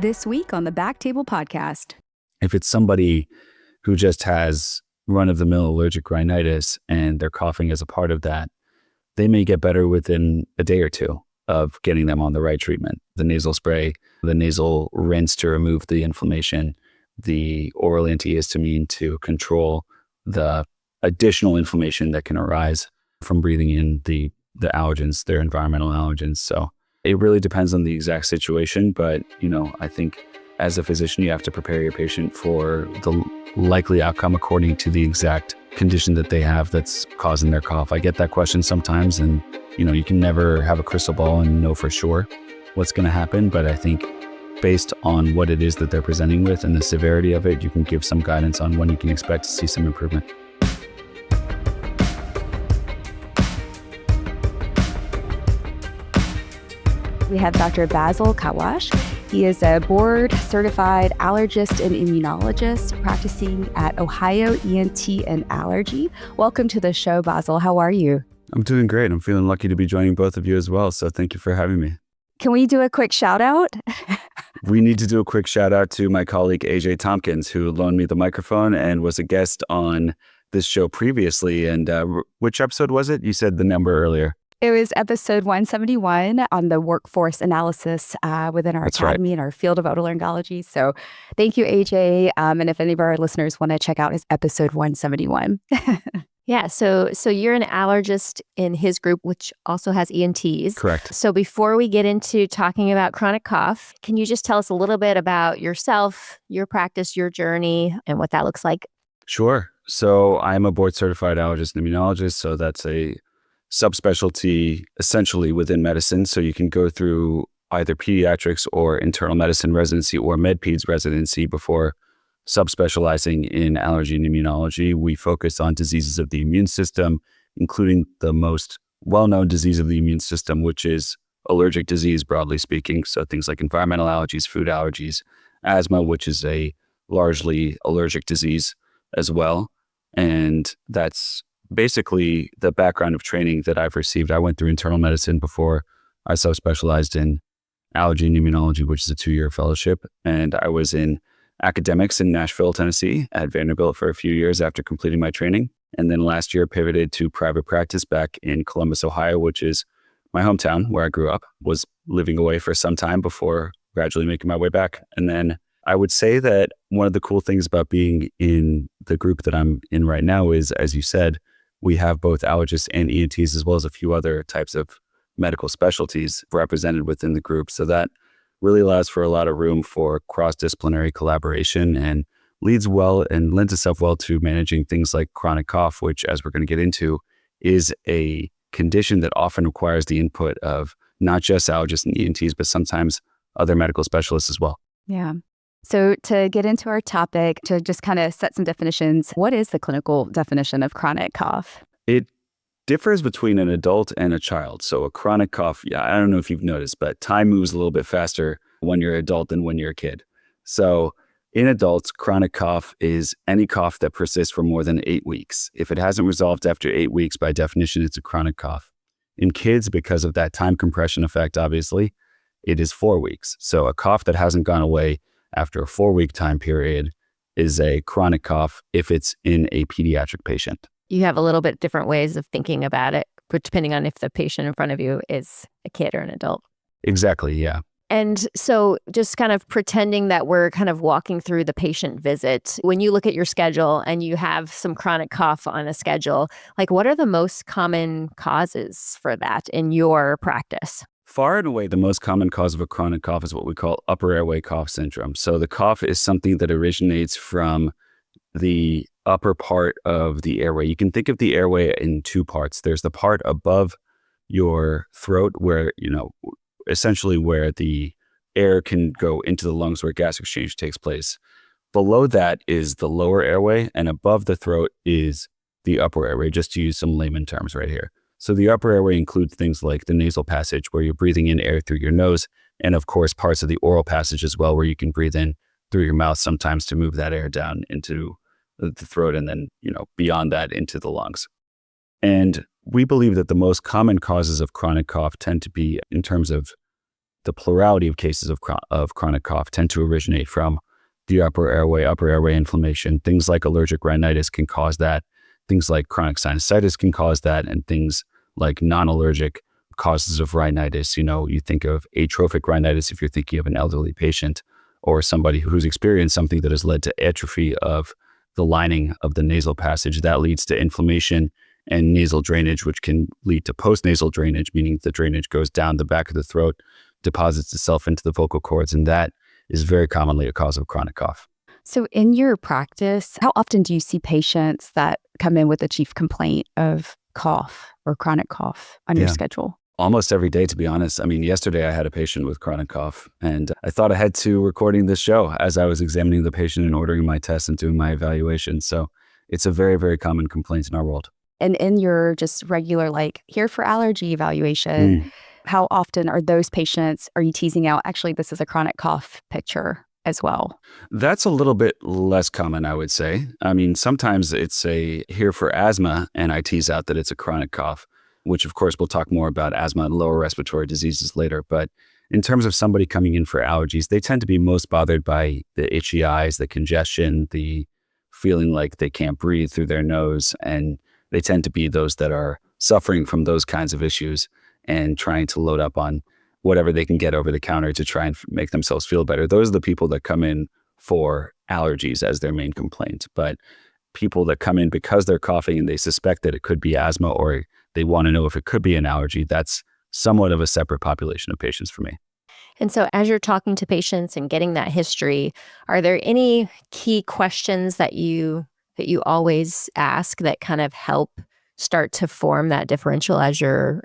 This week on the BackTable podcast. If it's somebody who just has run-of-the-mill allergic rhinitis and they're coughing as a part of that, they may get better within a day or two of getting them on the right treatment. The nasal spray, the nasal rinse to remove the inflammation, the oral antihistamine to control the additional inflammation that can arise from breathing in the allergens, their environmental allergens. So it really depends on the exact situation, but I think as a physician, you have to prepare your patient for the likely outcome according to the exact condition that they have that's causing their cough. I get that question sometimes, and you can never have a crystal ball and know for sure what's going to happen, but I think based on what it is that they're presenting with and the severity of it, you can give some guidance on when you can expect to see some improvement. We have Dr. Basil Kahwash. He is a board-certified allergist and immunologist practicing at Ohio ENT and Allergy. Welcome to the show, Basil. How are you? I'm doing great. I'm feeling lucky to be joining both of you as well, so thank you for having me. Can we do a quick shout out? We need to do a quick shout out to my colleague, AJ Tompkins, who loaned me the microphone and was a guest on this show previously. And which episode was it? You said the number earlier. It was episode 171 on the workforce analysis within our academy and our field of otolaryngology. So thank you, AJ. And if any of our listeners want to check out his episode 171. Yeah, so you're an allergist in his group, which also has ENTs. Correct. So before we get into talking about chronic cough, can you just tell us a little bit about yourself, your practice, your journey, and what that looks like? Sure. So I'm a board-certified allergist and immunologist, so that's a subspecialty essentially within medicine. So you can go through either pediatrics or internal medicine residency or med-peds residency before subspecializing in allergy and immunology. We focus on diseases of the immune system, including the most well-known disease of the immune system, which is allergic disease, broadly speaking. So things like environmental allergies, food allergies, asthma, which is a largely allergic disease as well. And that's basically the background of training that I've received. I went through internal medicine before I subspecialized in allergy and immunology, which is a 2-year fellowship. And I was in academics in Nashville, Tennessee at Vanderbilt for a few years after completing my training. And then last year pivoted to private practice back in Columbus, Ohio, which is my hometown where I grew up. Was living away for some time before gradually making my way back. And then I would say that one of the cool things about being in the group that I'm in right now is, as you said, we have both allergists and ENTs, as well as a few other types of medical specialties represented within the group. So that really allows for a lot of room for cross-disciplinary collaboration and leads well and lends itself well to managing things like chronic cough, which, as we're going to get into, is a condition that often requires the input of not just allergists and ENTs, but sometimes other medical specialists as well. Yeah. So to get into our topic, to just kind of set some definitions, what is the clinical definition of chronic cough? It differs between an adult and a child. So a chronic cough, I don't know if you've noticed, but time moves a little bit faster when you're an adult than when you're a kid. So in adults, chronic cough is any cough that persists for more than 8 weeks. If it hasn't resolved after 8 weeks, by definition, it's a chronic cough. In kids, because of that time compression effect, obviously, it is 4 weeks. So a cough that hasn't gone away after a 4-week time period is a chronic cough if it's in a pediatric patient. You have a little bit different ways of thinking about it, depending on if the patient in front of you is a kid or an adult. Exactly, yeah. And so just kind of pretending that we're kind of walking through the patient visit, when you look at your schedule and you have some chronic cough on a schedule, like what are the most common causes for that in your practice? Far and away, the most common cause of a chronic cough is what we call upper airway cough syndrome. So the cough is something that originates from the upper part of the airway. You can think of the airway in 2 parts. There's the part above your throat where, essentially where the air can go into the lungs where gas exchange takes place. Below that is the lower airway, and above the throat is the upper airway, just to use some layman terms right here. So the upper airway includes things like the nasal passage, where you're breathing in air through your nose, and of course parts of the oral passage as well, where you can breathe in through your mouth sometimes to move that air down into the throat and then, beyond that into the lungs. And we believe that the most common causes of chronic cough tend to be in terms of the plurality of cases of chronic cough tend to originate from the upper airway inflammation. Things like allergic rhinitis can cause that. Things like chronic sinusitis can cause that, and things like non-allergic causes of rhinitis. You think of atrophic rhinitis if you're thinking of an elderly patient or somebody who's experienced something that has led to atrophy of the lining of the nasal passage. That leads to inflammation and nasal drainage, which can lead to postnasal drainage, meaning the drainage goes down the back of the throat, deposits itself into the vocal cords, and that is very commonly a cause of chronic cough. So in your practice, how often do you see patients that come in with a chief complaint of cough or chronic cough on your schedule? Almost every day, to be honest. I mean, yesterday I had a patient with chronic cough, and I thought ahead to recording this show as I was examining the patient and ordering my tests and doing my evaluation. So it's a very, very common complaint in our world. And in your just regular, here for allergy evaluation, how often are you teasing out, actually, this is a chronic cough picture as well? That's a little bit less common, I would say. I mean, sometimes it's here for asthma, and I tease out that it's a chronic cough, which of course we'll talk more about asthma and lower respiratory diseases later. But in terms of somebody coming in for allergies, they tend to be most bothered by the itchy eyes, the congestion, the feeling like they can't breathe through their nose. And they tend to be those that are suffering from those kinds of issues and trying to load up on whatever they can get over the counter to try and make themselves feel better. Those are the people that come in for allergies as their main complaint. But people that come in because they're coughing and they suspect that it could be asthma, or they want to know if it could be an allergy, that's somewhat of a separate population of patients for me. And so as you're talking to patients and getting that history, are there any key questions that you always ask that kind of help start to form that differential as you're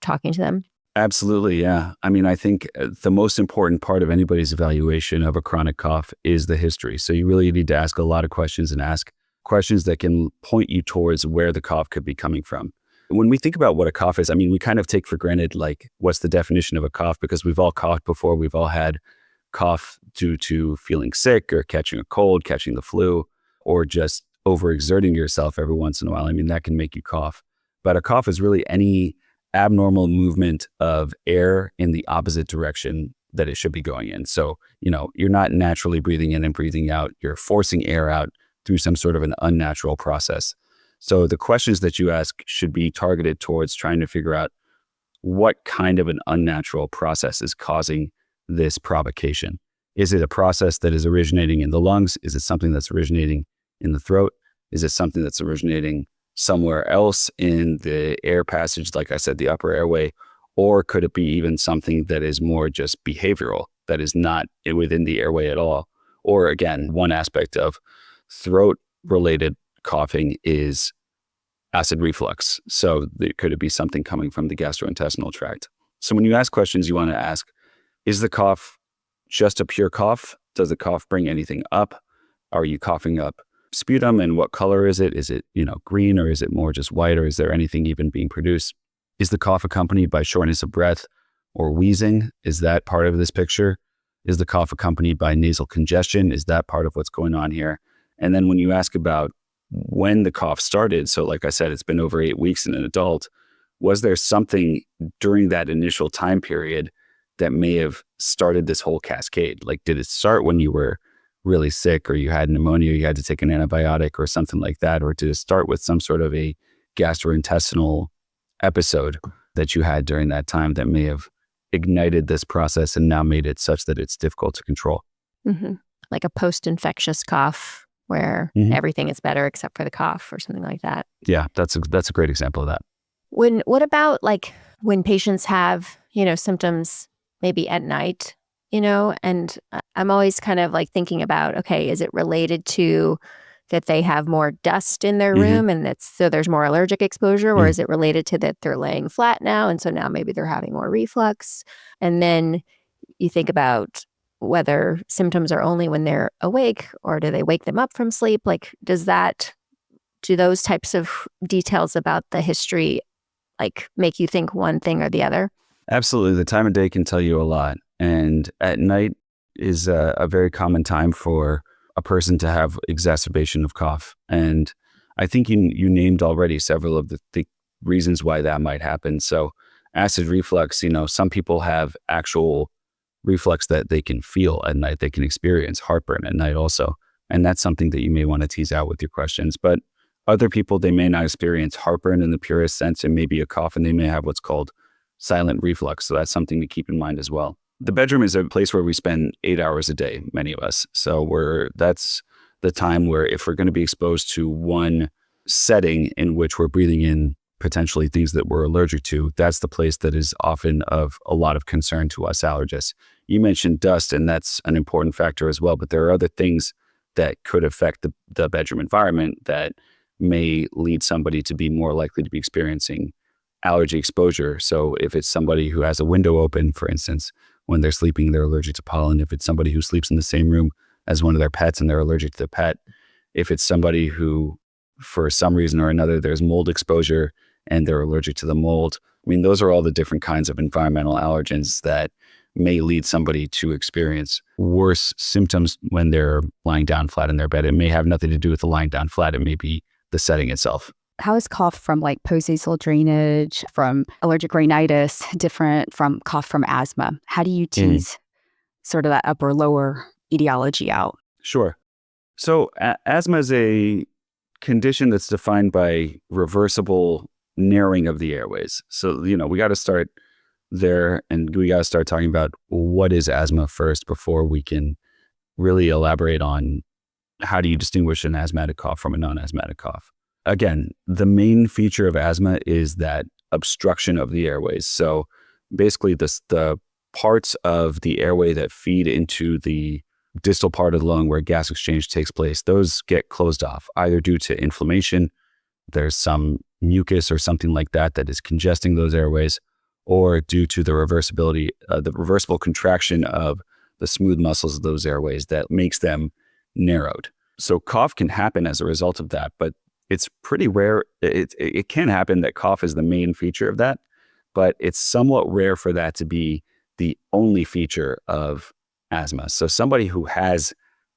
talking to them? Absolutely, yeah. I mean, I think the most important part of anybody's evaluation of a chronic cough is the history. So you really need to ask a lot of questions and ask questions that can point you towards where the cough could be coming from. When we think about what a cough is, I mean, we kind of take for granted, what's the definition of a cough? Because we've all coughed before. We've all had cough due to feeling sick or catching a cold, catching the flu, or just overexerting yourself every once in a while. I mean, that can make you cough. But a cough is really any abnormal movement of air in the opposite direction that it should be going in. So, you're not naturally breathing in and breathing out. You're forcing air out through some sort of an unnatural process. So the questions that you ask should be targeted towards trying to figure out what kind of an unnatural process is causing this provocation. Is it a process that is originating in the lungs? Is it something that's originating in the throat? Is it something that's originating somewhere else in the air passage, like I said, the upper airway? Or could it be even something that is more just behavioral, that is not within the airway at all? Or again, one aspect of throat-related coughing is acid reflux. So could it be something coming from the gastrointestinal tract? So when you ask questions, you want to ask, is the cough just a pure cough? Does the cough bring anything up? Are you coughing up sputum, and what color is it? Is it, green, or is it more just white, or is there anything even being produced? Is the cough accompanied by shortness of breath or wheezing? Is that part of this picture? Is the cough accompanied by nasal congestion? Is that part of what's going on here? And then when you ask about when the cough started, so like I said, it's been over 8 weeks in an adult, was there something during that initial time period that may have started this whole cascade? Did it start when you were really sick, or you had pneumonia, you had to take an antibiotic or something like that? Or did it start with some sort of a gastrointestinal episode that you had during that time that may have ignited this process and now made it such that it's difficult to control? Mm-hmm. Like a post-infectious cough where everything is better except for the cough or something like that. Yeah, that's a great example of that. What about when patients have, symptoms maybe at night, and I'm always kind of thinking about, okay, is it related to that they have more dust in their room and so there's more allergic exposure, or is it related to that they're laying flat now and so now maybe they're having more reflux? And then you think about whether symptoms are only when they're awake, or do they wake them up from sleep? Do those types of details about the history make you think one thing or the other? Absolutely. The time of day can tell you a lot. And at night is a very common time for a person to have exacerbation of cough. And I think you named already several of the reasons why that might happen. So acid reflux, some people have actual reflux that they can feel at night. They can experience heartburn at night also. And that's something that you may want to tease out with your questions. But other people, they may not experience heartburn in the purest sense, and maybe a cough, and they may have what's called silent reflux. So that's something to keep in mind as well. The bedroom is a place where we spend 8 hours a day, many of us. So that's the time where if we're going to be exposed to one setting in which we're breathing in potentially things that we're allergic to, that's the place that is often of a lot of concern to us allergists. You mentioned dust, and that's an important factor as well, but there are other things that could affect the bedroom environment that may lead somebody to be more likely to be experiencing allergy exposure. So if it's somebody who has a window open, for instance, when they're sleeping, they're allergic to pollen. If it's somebody who sleeps in the same room as one of their pets and they're allergic to the pet. If it's somebody who, for some reason or another, there's mold exposure and they're allergic to the mold. I mean, those are all the different kinds of environmental allergens that may lead somebody to experience worse symptoms when they're lying down flat in their bed. It may have nothing to do with the lying down flat. It may be the setting itself. How is cough from like postnasal drainage, from allergic rhinitis, different from cough from asthma? How do you tease sort of that upper lower etiology out? Sure. So asthma is a condition that's defined by reversible narrowing of the airways. So, we got to start there, and we got to start talking about what is asthma first before we can really elaborate on how do you distinguish an asthmatic cough from a non-asthmatic cough. Again, the main feature of asthma is that obstruction of the airways. So basically the parts of the airway that feed into the distal part of the lung where gas exchange takes place, those get closed off, either due to inflammation, there's some mucus or something like that that is congesting those airways, or due to the reversible contraction of the smooth muscles of those airways that makes them narrowed. So cough can happen as a result of that, but it's pretty rare. It can happen that cough is the main feature of that, but it's somewhat rare for that to be the only feature of asthma. So somebody who has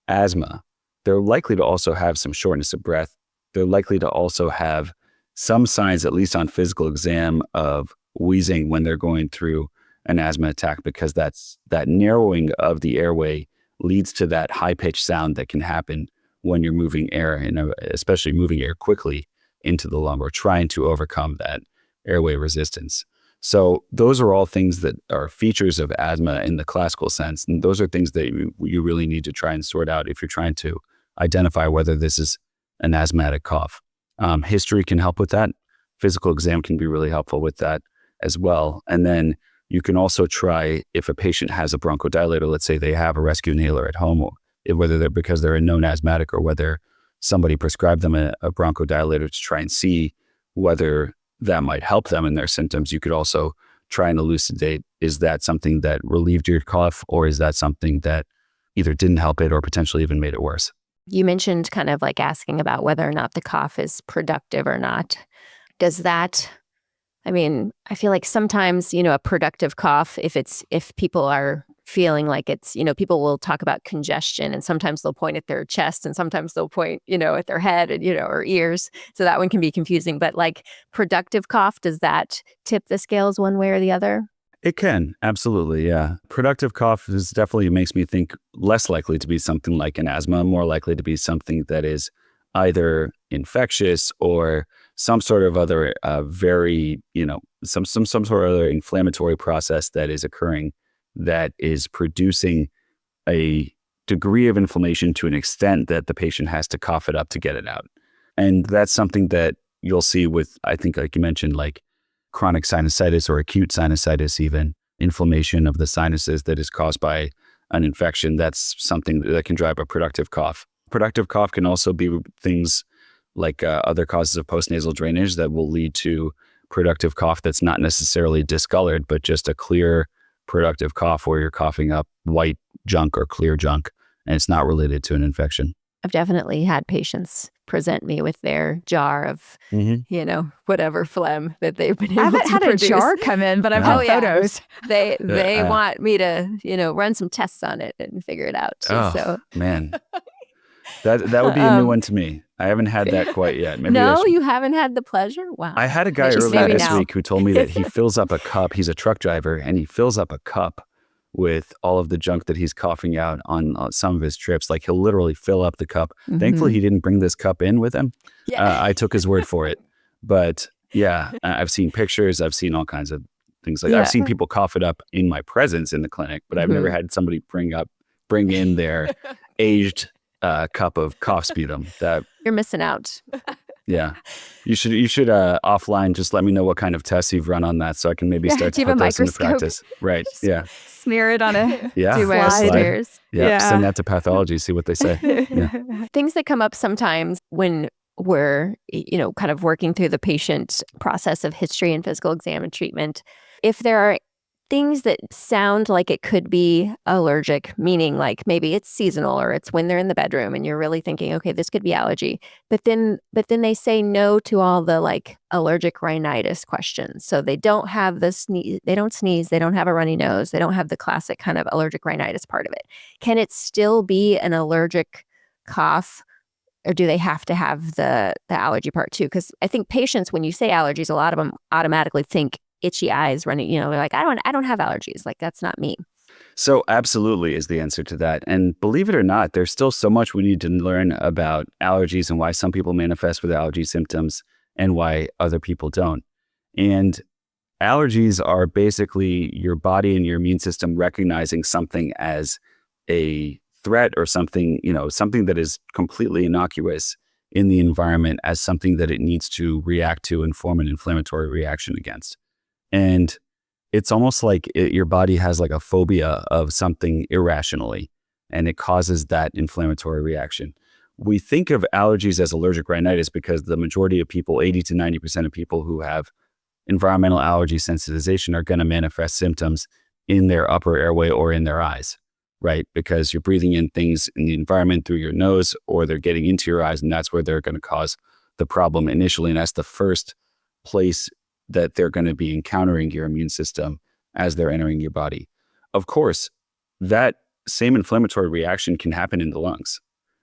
asthma, they're likely to also have some shortness of breath. They're likely to also have some signs, at least on physical exam, of wheezing when they're going through an asthma attack, because that narrowing of the airway leads to that high-pitched sound that can happen when you're moving air, and especially moving air quickly into the lung or trying to overcome that airway resistance. So those are all things that are features of asthma in the classical sense. And those are things that you really need to try and sort out if you're trying to identify whether this is an asthmatic cough. History can help with that. Physical exam can be really helpful with that as well. And then you can also try, if a patient has a bronchodilator, let's say they have a rescue inhaler at home, or whether they're because they're a known asthmatic or whether somebody prescribed them a bronchodilator to try and see whether that might help them in their symptoms. You could also try and elucidate, is that something that relieved your cough, or is that something that either didn't help it or potentially even made it worse? You mentioned kind of like asking about whether or not the cough is productive or not. Does that, I feel like sometimes, a productive cough, if people are feeling like it's, people will talk about congestion, and sometimes they'll point at their chest and sometimes they'll point, at their head and, or ears. So that one can be confusing. But like productive cough, does that tip the scales one way or the other? It can, absolutely, yeah. Productive cough definitely makes me think less likely to be something like an asthma, more likely to be something that is either infectious or some sort of other some sort of other inflammatory process that is occurring that is producing a degree of inflammation to an extent that the patient has to cough it up to get it out. And that's something that you'll see with, I think, like you mentioned, like chronic sinusitis or acute sinusitis, even inflammation of the sinuses that is caused by an infection. That's something that can drive a productive cough. Productive cough can also be things like other causes of postnasal drainage that will lead to productive cough that's not necessarily discolored, but just a clear productive cough where you're coughing up white junk or clear junk, and it's not related to an infection. I've definitely had patients present me with their jar of, whatever phlegm that they've been able to produce. I haven't had a jar come in, but I've had photos. They want me to, run some tests on it and figure it out. So man, that would be a new one to me. I haven't had that quite yet. Maybe you haven't had the pleasure? Wow. I had a guy earlier this week who told me that he fills up a cup. He's a truck driver, and he fills up a cup with all of the junk that he's coughing out on some of his trips. Like, he'll literally fill up the cup. Thankfully, he didn't bring this cup in with him. I took his word for it. But yeah, I've seen pictures. I've seen all kinds of things like that. I've seen people cough it up in my presence in the clinic, but I've never had somebody bring in their aged cup of cough sputum. That You're missing out. Yeah. You should offline just let me know what kind of tests you've run on that so I can maybe start to do you have put a those into microscope? practice. Right. Yeah. Smear it on a Yeah. Do my slide. upstairs. Yeah. Send that to pathology, see what they say. Yeah. Things that come up sometimes when we're, kind of working through the patient process of history and physical exam and treatment. If there are things that sound like it could be allergic, meaning like maybe it's seasonal or it's when they're in the bedroom and you're really thinking, okay, this could be allergy. But then they say no to all the like allergic rhinitis questions. So they don't have the sneeze, they don't sneeze, they don't have a runny nose, they don't have the classic kind of allergic rhinitis part of it. Can it still be an allergic cough? Or do they have to have the allergy part too? Because I think patients, when you say allergies, a lot of them automatically think itchy eyes running, they're like, I don't have allergies. Like, that's not me. So absolutely is the answer to that. And believe it or not, there's still so much we need to learn about allergies and why some people manifest with allergy symptoms and why other people don't. And allergies are basically your body and your immune system recognizing something as a threat or something, something that is completely innocuous in the environment as something that it needs to react to and form an inflammatory reaction against. And it's almost like your body has like a phobia of something irrationally, and it causes that inflammatory reaction. We think of allergies as allergic rhinitis because the majority of people, 80 to 90% of people who have environmental allergy sensitization are going to manifest symptoms in their upper airway or in their eyes, right? Because you're breathing in things in the environment through your nose, or they're getting into your eyes, and that's where they're going to cause the problem initially. And that's the first place that they're going to be encountering your immune system as they're entering your body. Of course, that same inflammatory reaction can happen in the lungs.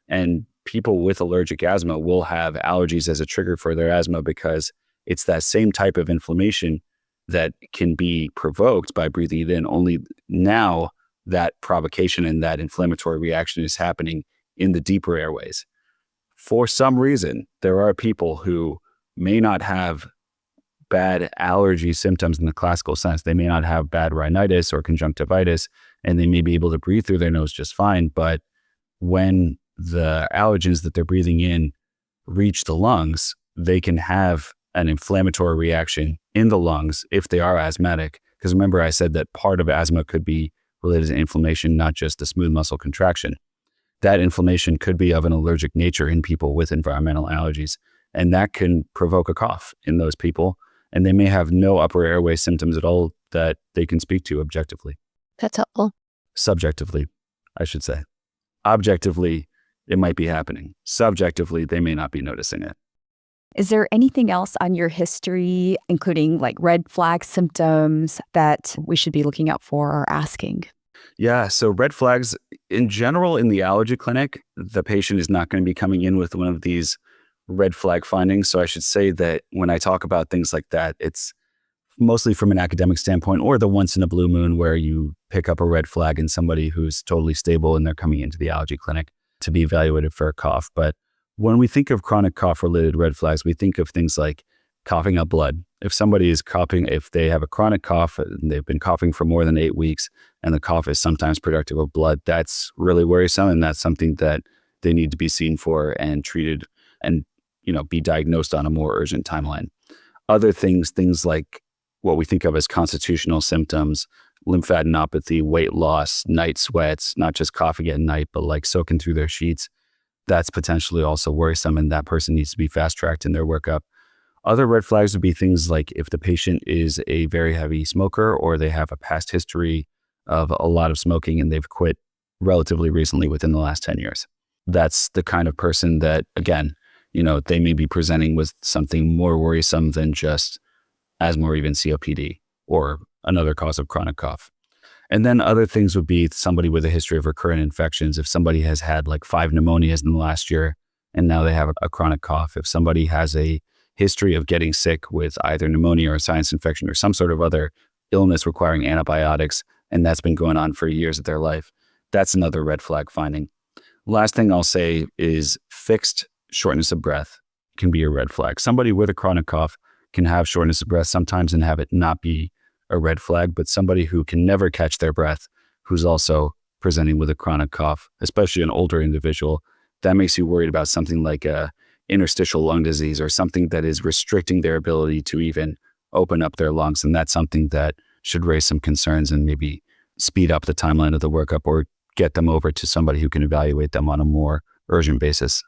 And people with allergic asthma will have allergies as a trigger for their asthma because it's that same type of inflammation that can be provoked by breathing it in. Only now that provocation and that inflammatory reaction is happening in the deeper airways. For some reason, there are people who may not have bad allergy symptoms in the classical sense. They may not have bad rhinitis or conjunctivitis, and they may be able to breathe through their nose just fine. But when the allergens that they're breathing in reach the lungs, they can have an inflammatory reaction in the lungs if they are asthmatic. Because remember, I said that part of asthma could be related to inflammation, not just the smooth muscle contraction. That inflammation could be of an allergic nature in people with environmental allergies, and that can provoke a cough in those people. And they may have no upper airway symptoms at all that they can speak to objectively. That's helpful. Subjectively, I should say. Objectively, it might be happening. Subjectively, they may not be noticing it. Is there anything else on your history, including like red flag symptoms, that we should be looking out for or asking? Yeah, so red flags, in general, in the allergy clinic, the patient is not going to be coming in with one of these red flag findings. So I should say that when I talk about things like that, it's mostly from an academic standpoint, or the once in a blue moon where you pick up a red flag in somebody who's totally stable and they're coming into the allergy clinic to be evaluated for a cough. But when we think of chronic cough related red flags, we think of things like coughing up blood. If somebody is coughing, if they have a chronic cough and they've been coughing for more than 8 weeks and the cough is sometimes productive of blood, that's really worrisome. And that's something that they need to be seen for and treated and be diagnosed on a more urgent timeline. Other things like what we think of as constitutional symptoms, lymphadenopathy, weight loss, night sweats, not just coughing at night, but like soaking through their sheets. That's potentially also worrisome, and that person needs to be fast-tracked in their workup. Other red flags would be things like if the patient is a very heavy smoker or they have a past history of a lot of smoking and they've quit relatively recently within the last 10 years. That's the kind of person that, again, they may be presenting with something more worrisome than just asthma or even COPD or another cause of chronic cough. And then other things would be somebody with a history of recurrent infections. If somebody has had like 5 pneumonias in the last year and now they have a chronic cough. If somebody has a history of getting sick with either pneumonia or a sinus infection or some sort of other illness requiring antibiotics, and that's been going on for years of their life. That's another red flag finding. Last thing I'll say is fixed shortness of breath can be a red flag. Somebody with a chronic cough can have shortness of breath sometimes and have it not be a red flag, but somebody who can never catch their breath, who's also presenting with a chronic cough, especially an older individual, that makes you worried about something like a interstitial lung disease or something that is restricting their ability to even open up their lungs. And that's something that should raise some concerns and maybe speed up the timeline of the workup or get them over to somebody who can evaluate them on a more urgent basis.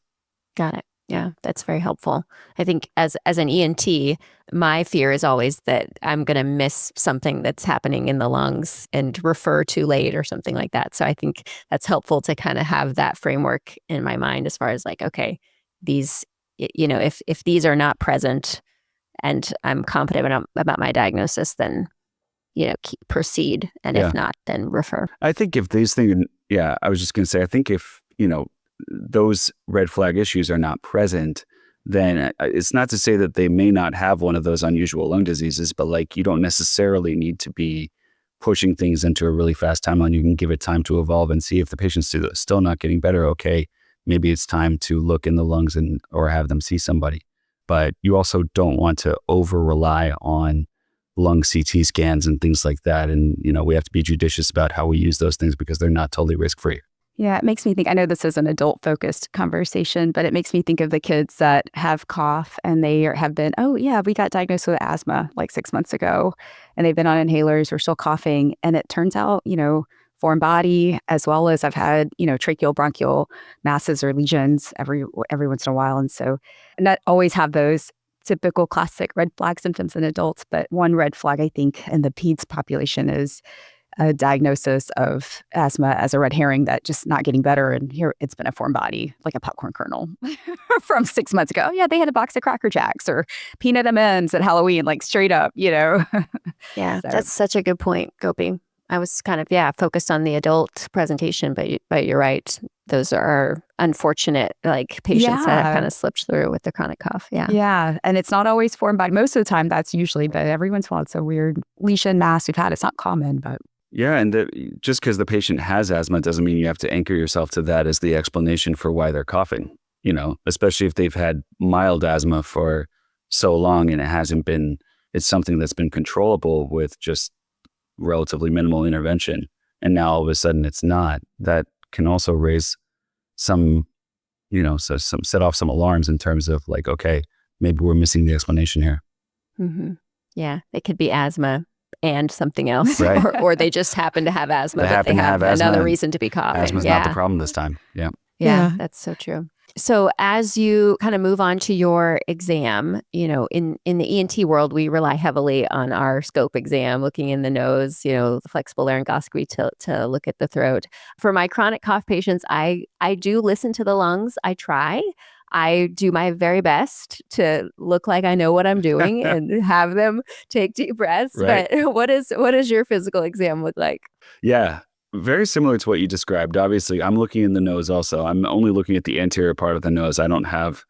Got it. Yeah, that's very helpful. I think as an ENT, my fear is always that I'm going to miss something that's happening in the lungs and refer too late or something like that. So I think that's helpful to kind of have that framework in my mind as far as like, okay, these, if these are not present and I'm confident about my diagnosis, then, proceed. And if not, then refer. I think if these things, I was just going to say, I think if, those red flag issues are not present, then it's not to say that they may not have one of those unusual lung diseases, but like you don't necessarily need to be pushing things into a really fast timeline. You can give it time to evolve and see if the patient's still not getting better. Okay, maybe it's time to look in the lungs or have them see somebody. But you also don't want to over rely on lung CT scans and things like that. And, we have to be judicious about how we use those things because they're not totally risk-free. Yeah, it makes me think, I know this is an adult-focused conversation, but it makes me think of the kids that have cough and they have been, we got diagnosed with asthma like 6 months ago, and they've been on inhalers, we're still coughing. And it turns out, foreign body, as well as I've had, tracheal bronchial masses or lesions every once in a while. And so not always have those typical classic red flag symptoms in adults, but one red flag, I think, in the peds population is a diagnosis of asthma as a red herring that just not getting better. And here it's been a foreign body, like a popcorn kernel from 6 months ago. Yeah, they had a box of Cracker Jacks or peanut M&Ms at Halloween, like straight up, Yeah, so. That's such a good point, Gopi. I was kind of, focused on the adult presentation, but you're right. Those are unfortunate, like patients that have kind of slipped through with the chronic cough. Yeah. Yeah. And it's not always foreign body. Most of the time that's usually, but every once in a while it's a weird lesion mass we've had. It's not common, but. Yeah, and just because the patient has asthma doesn't mean you have to anchor yourself to that as the explanation for why they're coughing, especially if they've had mild asthma for so long and it's something that's been controllable with just relatively minimal intervention. And now all of a sudden it's not. That can also raise some set off some alarms in terms of like, okay, maybe we're missing the explanation here. Mm-hmm. Yeah, it could be asthma and something else, right. or they just happen to have asthma, but they have another reason to be coughing. Asthma's not the problem this time. Yeah, that's so true. So as you kind of move on to your exam, in the ENT world, we rely heavily on our scope exam, looking in the nose, the flexible laryngoscopy to look at the throat. For my chronic cough patients, I do listen to the lungs. I try. I do my very best to look like I know what I'm doing and have them take deep breaths. Right. But what does your physical exam look like? Yeah, very similar to what you described. Obviously, I'm looking in the nose also. I'm only looking at the anterior part of the nose. I don't have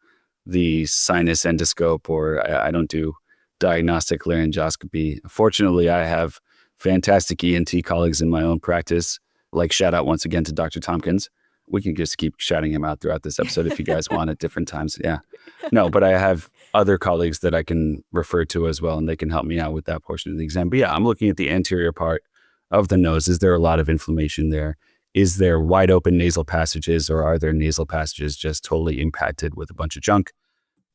the sinus endoscope or I don't do diagnostic laryngoscopy. Fortunately, I have fantastic ENT colleagues in my own practice. Like shout out once again to Dr. Tompkins. We can just keep shouting him out throughout this episode if you guys want at different times. Yeah. No, but I have other colleagues that I can refer to as well, and they can help me out with that portion of the exam. But yeah, I'm looking at the anterior part of the nose. Is there a lot of inflammation there? Is there wide open nasal passages, or are there nasal passages just totally impacted with a bunch of junk?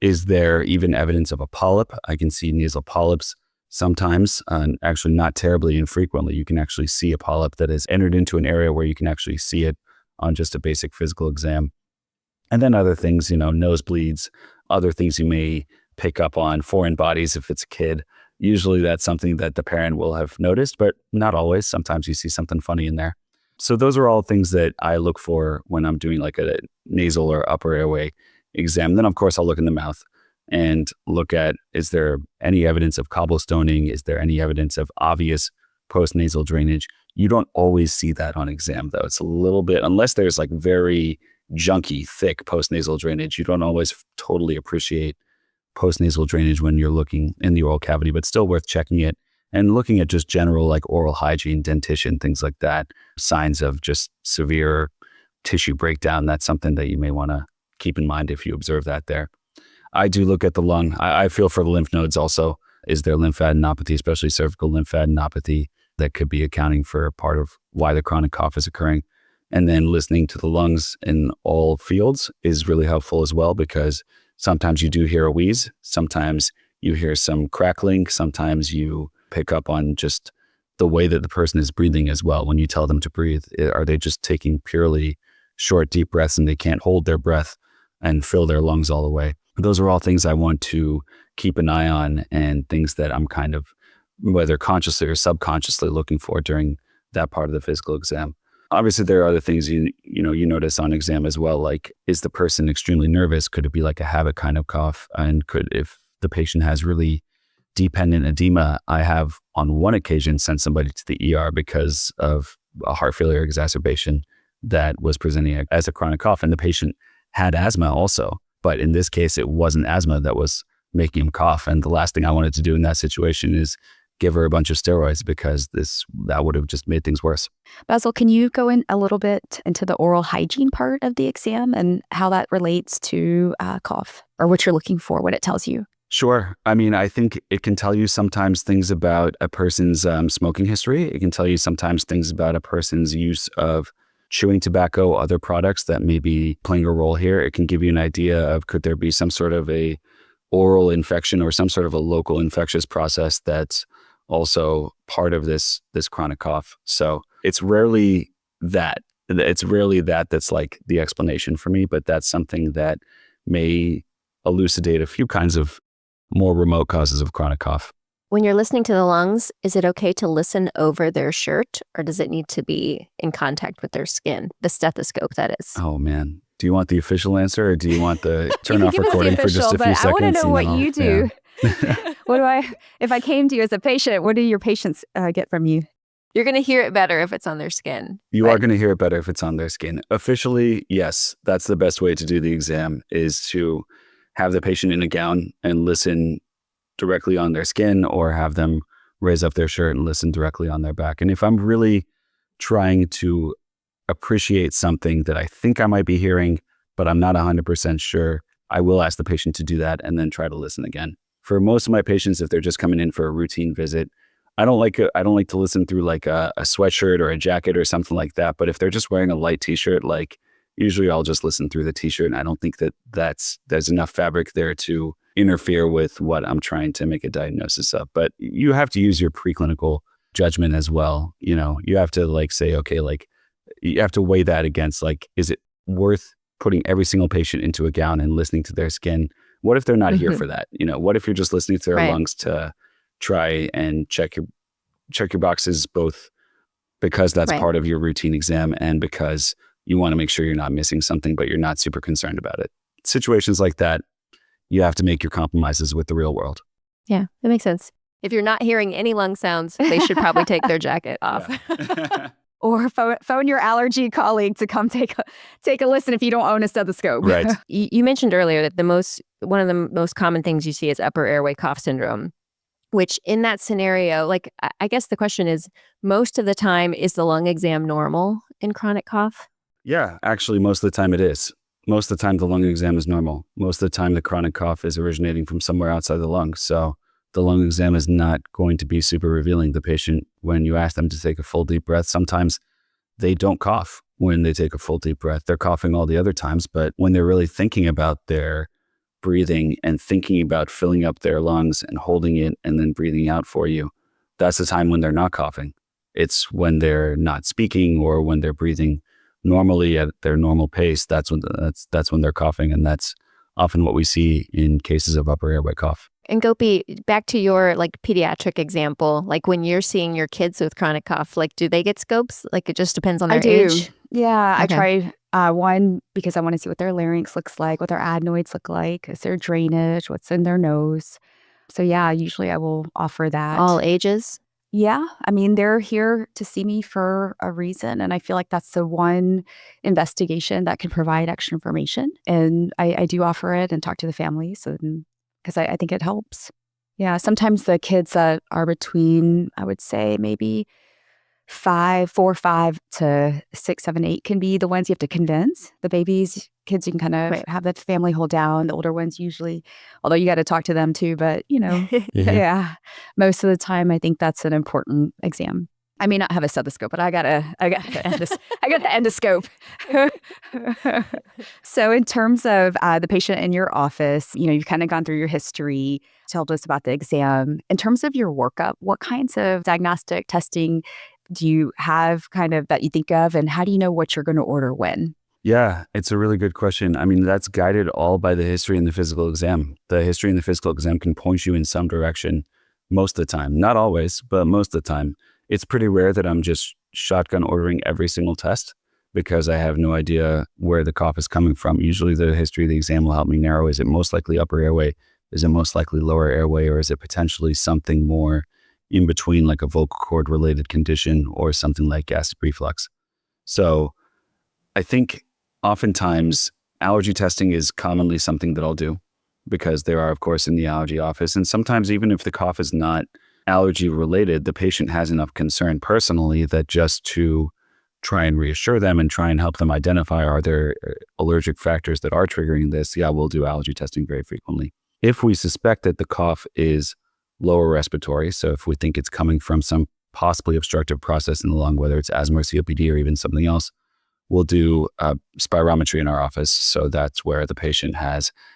Is there even evidence of a polyp? I can see nasal polyps sometimes, actually not terribly infrequently. You can actually see a polyp that has entered into an area where you can actually see it on just a basic physical exam. And then other things, nosebleeds, other things you may pick up on, foreign bodies if it's a kid. Usually that's something that the parent will have noticed, but not always. Sometimes you see something funny in there. So those are all things that I look for when I'm doing like a nasal or upper airway exam. Then of course I'll look in the mouth and look at, is there any evidence of cobblestoning? Is there any evidence of obvious postnasal drainage? You don't always see that on exam though. It's a little bit, unless there's like very junky, thick postnasal drainage, you don't always totally appreciate postnasal drainage when you're looking in the oral cavity, but still worth checking it and looking at just general like oral hygiene, dentition, things like that, signs of just severe tissue breakdown. That's something that you may want to keep in mind if you observe that there. I do look at the lung. I feel for the lymph nodes also. Is there lymphadenopathy, especially cervical lymphadenopathy, that could be accounting for part of why the chronic cough is occurring? And then listening to the lungs in all fields is really helpful as well, because sometimes you do hear a wheeze, sometimes you hear some crackling, sometimes you pick up on just the way that the person is breathing as well. When you tell them to breathe, are they just taking purely short, deep breaths and they can't hold their breath and fill their lungs all the way? Those are all things I want to keep an eye on, and things that I'm kind of, whether consciously or subconsciously, looking for during that part of the physical exam. Obviously, there are other things you notice on exam as well, like, is the person extremely nervous? Could it be like a habit kind of cough? And if the patient has really dependent edema, I have on one occasion sent somebody to the ER because of a heart failure exacerbation that was presenting as a chronic cough, and the patient had asthma also. But in this case, it wasn't asthma that was making him cough. And the last thing I wanted to do in that situation is give her a bunch of steroids, because that would have just made things worse. Basil, can you go in a little bit into the oral hygiene part of the exam and how that relates to cough, or what you're looking for, what it tells you? Sure. I mean, I think it can tell you sometimes things about a person's smoking history. It can tell you sometimes things about a person's use of chewing tobacco, other products that may be playing a role here. It can give you an idea of, could there be some sort of a oral infection or some sort of a local infectious process that's also part of this chronic cough. So it's rarely that. That's like the explanation for me, but that's something that may elucidate a few kinds of more remote causes of chronic cough. When you're listening to the lungs, is it okay to listen over their shirt, or does it need to be in contact with their skin? The stethoscope, that is. Oh, man. Do you want the official answer, or do you want the turn off recording for just a few seconds? I want to know what you do. Yeah. If I came to you as a patient, what do your patients get from you? You're going to hear it better if it's on their skin. You are going to hear it better if it's on their skin. Officially, yes, that's the best way to do the exam, is to have the patient in a gown and listen directly on their skin, or have them raise up their shirt and listen directly on their back. And if I'm really trying to appreciate something that I think I might be hearing, but I'm not 100% sure, I will ask the patient to do that and then try to listen again. For most of my patients, if they're just coming in for a routine visit, I don't like to listen through like a sweatshirt or a jacket or something like that. But if they're just wearing a light t-shirt, like, usually I'll just listen through the t-shirt, and I don't think there's enough fabric there to interfere with what I'm trying to make a diagnosis of. But you have to use your preclinical judgment as well. You have to say, okay, you have to weigh that against, is it worth putting every single patient into a gown and listening to their skin? What if they're not here for that? What if you're just listening to their lungs to try and check your boxes, both because that's part of your routine exam and because you want to make sure you're not missing something, but you're not super concerned about it. Situations like that, you have to make your compromises with the real world. Yeah, that makes sense. If you're not hearing any lung sounds, they should probably take their jacket off. Yeah. Or phone your allergy colleague to come take a listen if you don't own a stethoscope. Right. You mentioned earlier that one of the most common things you see is upper airway cough syndrome, which in that scenario, I guess the question is, most of the time, is the lung exam normal in chronic cough? Yeah, actually, most of the time it is. Most of the time, the lung exam is normal. Most of the time, the chronic cough is originating from somewhere outside the lung. So the lung exam is not going to be super revealing. The patient, when you ask them to take a full deep breath, sometimes they don't cough when they take a full deep breath. They're coughing all the other times, but when they're really thinking about their breathing and thinking about filling up their lungs and holding it and then breathing out for you, that's the time when they're not coughing. It's when they're not speaking or when they're breathing normally at their normal pace. That's when they're coughing, and that's often what we see in cases of upper airway cough. And Gopi, back to your pediatric example, when you're seeing your kids with chronic cough, do they get scopes? It just depends on their age? Yeah, Okay. I try one because I want to see what their larynx looks like, what their adenoids look like, is there drainage, what's in their nose. So yeah, usually I will offer that. All ages? Yeah, I mean, they're here to see me for a reason, and I feel like that's the one investigation that can provide extra information. And I do offer it and talk to the families, because I think it helps. Yeah, sometimes the kids that are between, I would say maybe 5 to 6, 7, 8 can be the ones you have to convince. The babies, kids, you can kind of Right. have the family hold down. The older ones usually, although you got to talk to them too, but yeah, most of the time I think that's an important exam. I may not have a stethoscope, but I gotta endoscope. So in terms of the patient in your office, you've kind of gone through your history, told us about the exam. In terms of your workup, what kinds of diagnostic testing do you have kind of that you think of, and how do you know what you're going to order when? Yeah, it's a really good question. I mean, that's guided all by the history and the physical exam. The history and the physical exam can point you in some direction most of the time. Not always, but most of the time. It's pretty rare that I'm just shotgun ordering every single test because I have no idea where the cough is coming from. Usually the history of the exam will help me narrow, is it most likely upper airway? Is it most likely lower airway? Or is it potentially something more in between, like a vocal cord related condition or something like gastric reflux? So I think oftentimes allergy testing is commonly something that I'll do because there are, of course, in the allergy office. And sometimes even if the cough is not allergy related, the patient has enough concern personally that just to try and reassure them and try and help them identify, are there allergic factors that are triggering this? Yeah, we'll do allergy testing very frequently. If we suspect that the cough is lower respiratory, so if we think it's coming from some possibly obstructive process in the lung, whether it's asthma or COPD or even something else, we'll do spirometry in our office. So that's where the patient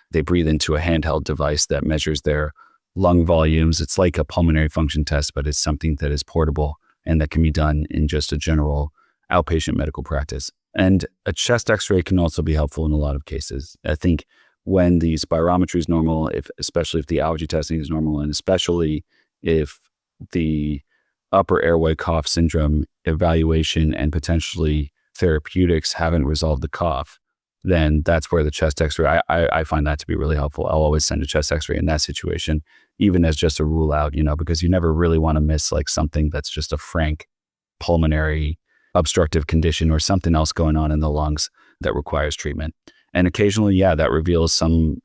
they breathe into a handheld device that measures their lung volumes. It's like a pulmonary function test, but it's something that is portable and that can be done in just a general outpatient medical practice. And a chest x-ray can also be helpful in a lot of cases. I think when the spirometry is normal, especially if the allergy testing is normal, and especially if the upper airway cough syndrome evaluation and potentially therapeutics haven't resolved the cough, then that's where the chest x-ray, I find that to be really helpful. I'll always send a chest x-ray in that situation, even as just a rule out, because you never really want to miss like something that's just a frank pulmonary obstructive condition or something else going on in the lungs that requires treatment. And occasionally, yeah, that reveals some,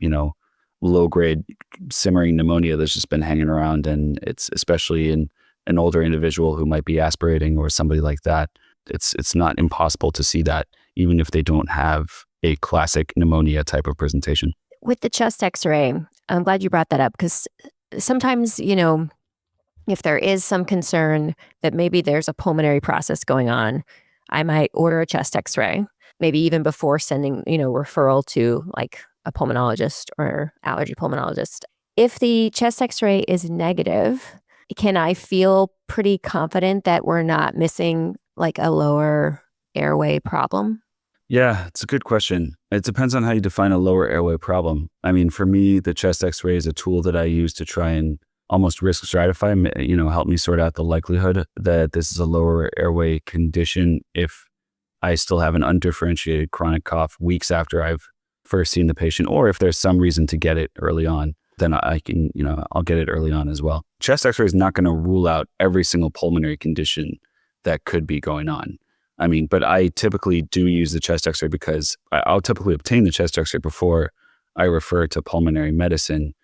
low-grade simmering pneumonia that's just been hanging around. And it's especially in an older individual who might be aspirating or somebody like that. It's not impossible to see that, even if they don't have a classic pneumonia type of presentation. With the chest x-ray, I'm glad you brought that up because sometimes, if there is some concern that maybe there's a pulmonary process going on, I might order a chest x-ray, maybe even before sending, referral to like a pulmonologist or allergy pulmonologist. If the chest x-ray is negative, can I feel pretty confident that we're not missing like a lower airway problem? Yeah, it's a good question. It depends on how you define a lower airway problem. I mean, for me, the chest x-ray is a tool that I use to try and almost risk stratify, help me sort out the likelihood that this is a lower airway condition if I still have an undifferentiated chronic cough weeks after I've first seen the patient, or if there's some reason to get it early on, then I can, I'll get it early on as well. Chest x-ray is not going to rule out every single pulmonary condition that could be going on. I mean, but I typically do use the chest x-ray because I'll typically obtain the chest x-ray before I refer to pulmonary medicine,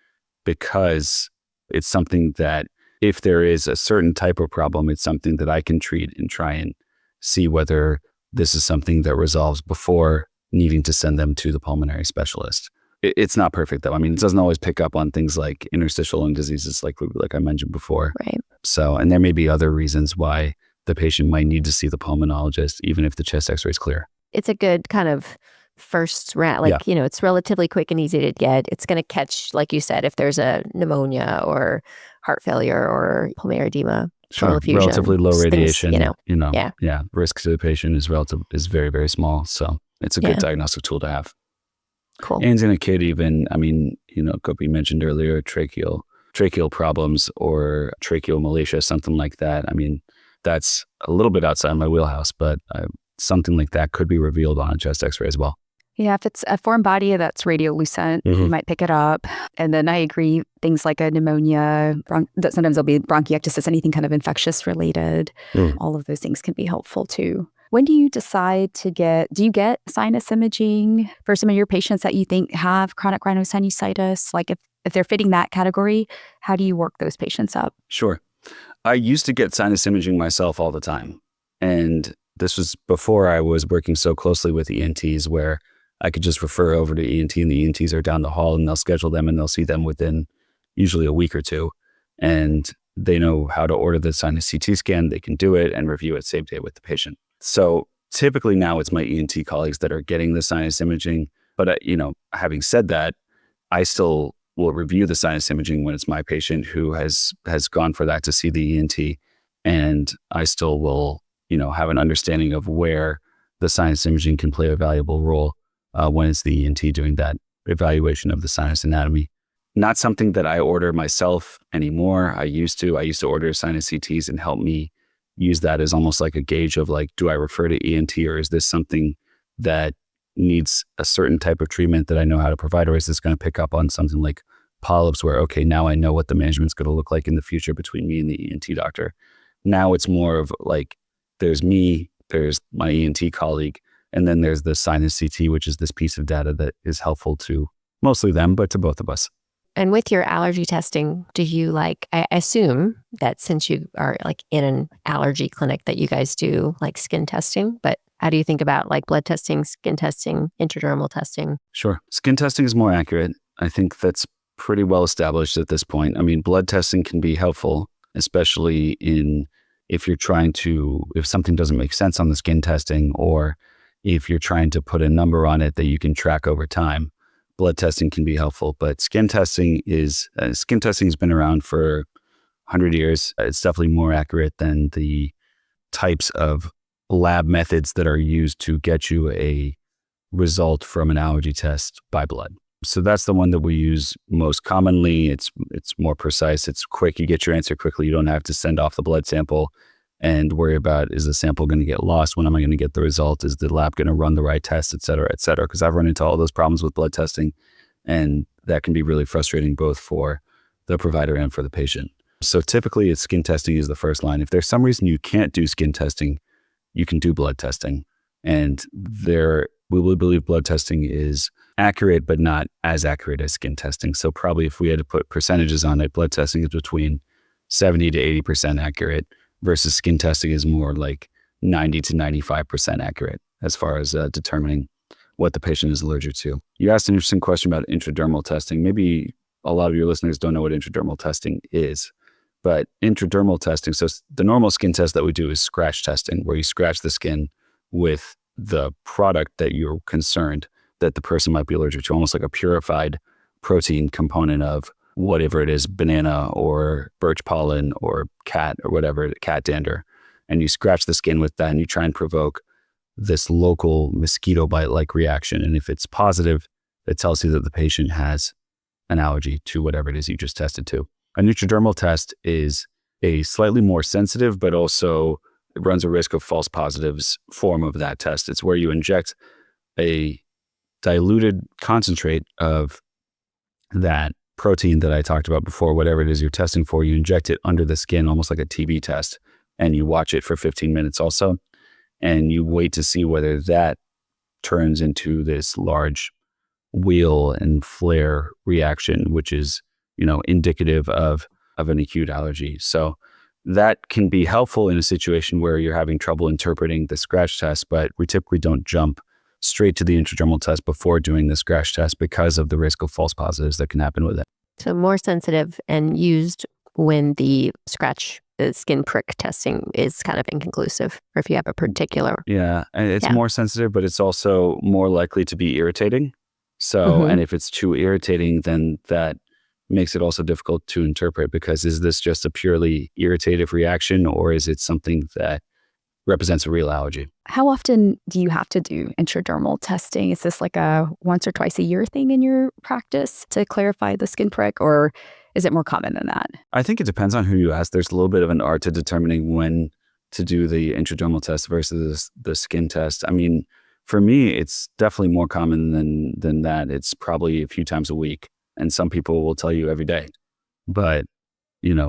because it's something that if there is a certain type of problem, it's something that I can treat and try and see whether this is something that resolves before needing to send them to the pulmonary specialist. It's not perfect though. I mean, it doesn't always pick up on things like interstitial lung diseases like I mentioned before. Right. So, and there may be other reasons why the patient might need to see the pulmonologist, even if the chest x-ray is clear. It's a good kind of first round, it's relatively quick and easy to get. It's going to catch, like you said, if there's a pneumoniya or heart failure or pulmonary edema. Sure, relatively low radiation, Yeah. Risk to the patient is very, very small. So it's a good diagnostic tool to have. Cool. And in a kid even, I mean, Gopi mentioned earlier, tracheal problems or tracheal malacia, something like that. I mean, that's a little bit outside my wheelhouse, but something like that could be revealed on a chest x-ray as well. Yeah, if it's a foreign body that's radiolucent, you might pick it up. And then I agree, things like a pneumonia, that sometimes there'll be bronchiectasis, anything kind of infectious related. All of those things can be helpful too. When do you decide do you get sinus imaging for some of your patients that you think have chronic rhinosinusitis? Like if if they're fitting that category, how do you work those patients up? Sure. I used to get sinus imaging myself all the time. And this was before I was working so closely with ENTs, where I could just refer over to ENT, and the ENTs are down the hall, and they'll schedule them and they'll see them within usually a week or two. And they know how to order the sinus CT scan. They can do it and review it same day with the patient. So typically now it's my ENT colleagues that are getting the sinus imaging. But, having said that, I still will review the sinus imaging when it's my patient who has gone for that to see the ENT. And I still will, have an understanding of where the sinus imaging can play a valuable role when it's the ENT doing that evaluation of the sinus anatomy. Not something that I order myself anymore. I used to order sinus CTs and help me use that as almost like a gauge of like, do I refer to ENT, or is this something that needs a certain type of treatment that I know how to provide, or is this going to pick up on something like polyps where, okay, now I know what the management's going to look like in the future between me and the ENT doctor. Now it's more of like, there's me, there's my ENT colleague, and then there's the sinus CT, which is this piece of data that is helpful to mostly them, but to both of us. And with your allergy testing, do you I assume that since you are in an allergy clinic that you guys do skin testing, but how do you think about blood testing, skin testing, intradermal testing? Sure. Skin testing is more accurate. I think that's pretty well established at this point. I mean, blood testing can be helpful, especially if something doesn't make sense on the skin testing, or if you're trying to put a number on it that you can track over time. Blood testing can be helpful, but skin testing has been around for 100 years. It's definitely more accurate than the types of lab methods that are used to get you a result from an allergy test by blood. So that's the one that we use most commonly. It's more precise. It's quick. You get your answer quickly. You don't have to send off the blood sample and worry about, is the sample going to get lost? When am I going to get the result? Is the lab going to run the right test, et cetera, et cetera? Because I've run into all those problems with blood testing, and that can be really frustrating both for the provider and for the patient. So typically skin testing is the first line. If there's some reason you can't do skin testing, you can do blood testing. And we will believe blood testing is accurate, but not as accurate as skin testing. So probably if we had to put percentages on it, blood testing is between 70 to 80% accurate, versus skin testing is more like 90 to 95% accurate as far as determining what the patient is allergic to. You asked an interesting question about intradermal testing. Maybe a lot of your listeners don't know what intradermal testing is, but intradermal testing, so the normal skin test that we do is scratch testing, where you scratch the skin with the product that you're concerned that the person might be allergic to, almost like a purified protein component of whatever it is, banana or birch pollen or cat or whatever, cat dander. And you scratch the skin with that and you try and provoke this local mosquito bite-like reaction. And if it's positive, it tells you that the patient has an allergy to whatever it is you just tested to. A intradermal test is a slightly more sensitive, but also it runs a risk of false positives form of that test. It's where you inject a diluted concentrate of that protein that I talked about before, whatever it is you're testing for, you inject it under the skin, almost like a TB test, and you watch it for 15 minutes also. And you wait to see whether that turns into this large wheal and flare reaction, which is, indicative of an acute allergy. So that can be helpful in a situation where you're having trouble interpreting the scratch test, but we typically don't jump straight to the intradermal test before doing the scratch test because of the risk of false positives that can happen with it. So more sensitive and used when the skin prick testing is kind of inconclusive, or if you have a particular. Yeah, and it's more sensitive, but it's also more likely to be irritating. So, and if it's too irritating, then that makes it also difficult to interpret, because is this just a purely irritative reaction, or is it something that represents a real allergy? How often do you have to do intradermal testing? Is this like a once or twice a year thing in your practice to clarify the skin prick, or is it more common than that? I think it depends on who you ask. There's a little bit of an art to determining when to do the intradermal test versus the skin test. I mean, for me, it's definitely more common than that. It's probably a few times a week, and some people will tell you every day. But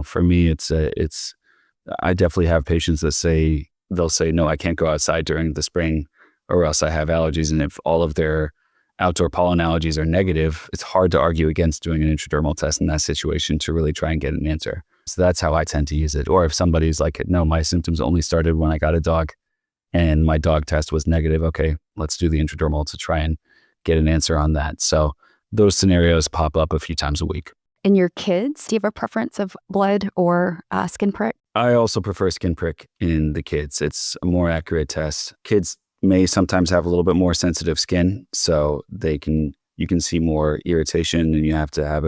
for me, I definitely have patients that they'll say, no, I can't go outside during the spring or else I have allergies. And if all of their outdoor pollen allergies are negative, it's hard to argue against doing an intradermal test in that situation to really try and get an answer. So that's how I tend to use it. Or if somebody's like, no, my symptoms only started when I got a dog and my dog test was negative, okay, let's do the intradermal to try and get an answer on that. So those scenarios pop up a few times a week. In your kids, do you have a preference of blood or skin prick? I also prefer skin prick in the kids. It's a more accurate test. Kids may sometimes have a little bit more sensitive skin, so you can see more irritation, and you have to have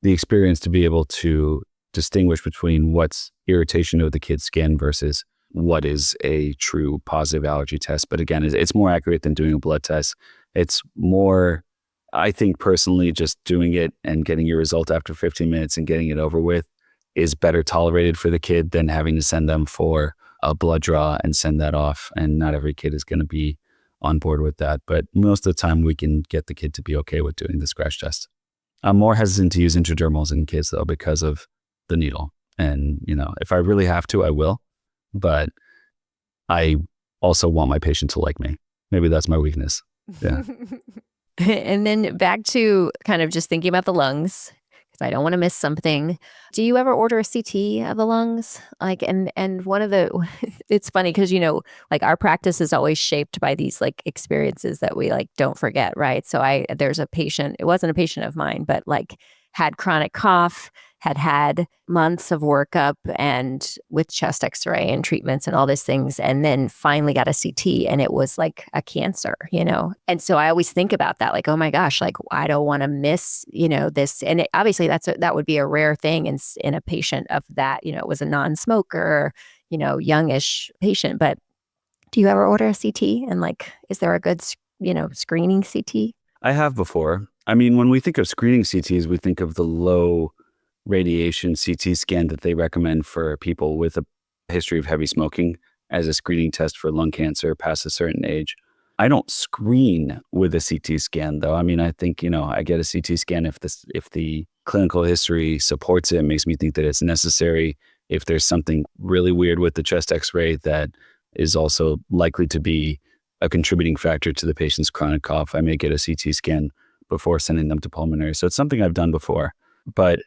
the experience to be able to distinguish between what's irritation of the kid's skin versus what is a true positive allergy test. But again, it's more accurate than doing a blood test. It's more, I think personally, just doing it and getting your result after 15 minutes and getting it over with is better tolerated for the kid than having to send them for a blood draw and send that off. And not every kid is going to be on board with that. But most of the time we can get the kid to be okay with doing the scratch test. I'm more hesitant to use intradermals in kids though, because of the needle. And, if I really have to, I will. But I also want my patient to like me. Maybe that's my weakness. Yeah. And then back to kind of just thinking about the lungs, because I don't want to miss something. Do you ever order a CT of the lungs? And one of the, it's funny because, our practice is always shaped by these experiences that we don't forget, right? So there's a patient, it wasn't a patient of mine, but had chronic cough, had months of workup and with chest x-ray and treatments and all these things. And then finally got a CT and it was like a cancer, And so I always think about that, oh my gosh, I don't want to miss, this. And obviously that would be a rare thing in a patient of that, it was a non-smoker, youngish patient. But do you ever order a CT? And is there a good, screening CT? I have before. I mean, when we think of screening CTs, we think of the low radiation CT scan that they recommend for people with a history of heavy smoking as a screening test for lung cancer past a certain age. I don't screen with a CT scan though. I mean, I think, I get a CT scan if the clinical history supports it, makes me think that it's necessary. If there's something really weird with the chest x-ray that is also likely to be a contributing factor to the patient's chronic cough, I may get a CT scan before sending them to pulmonary. So it's something I've done before, but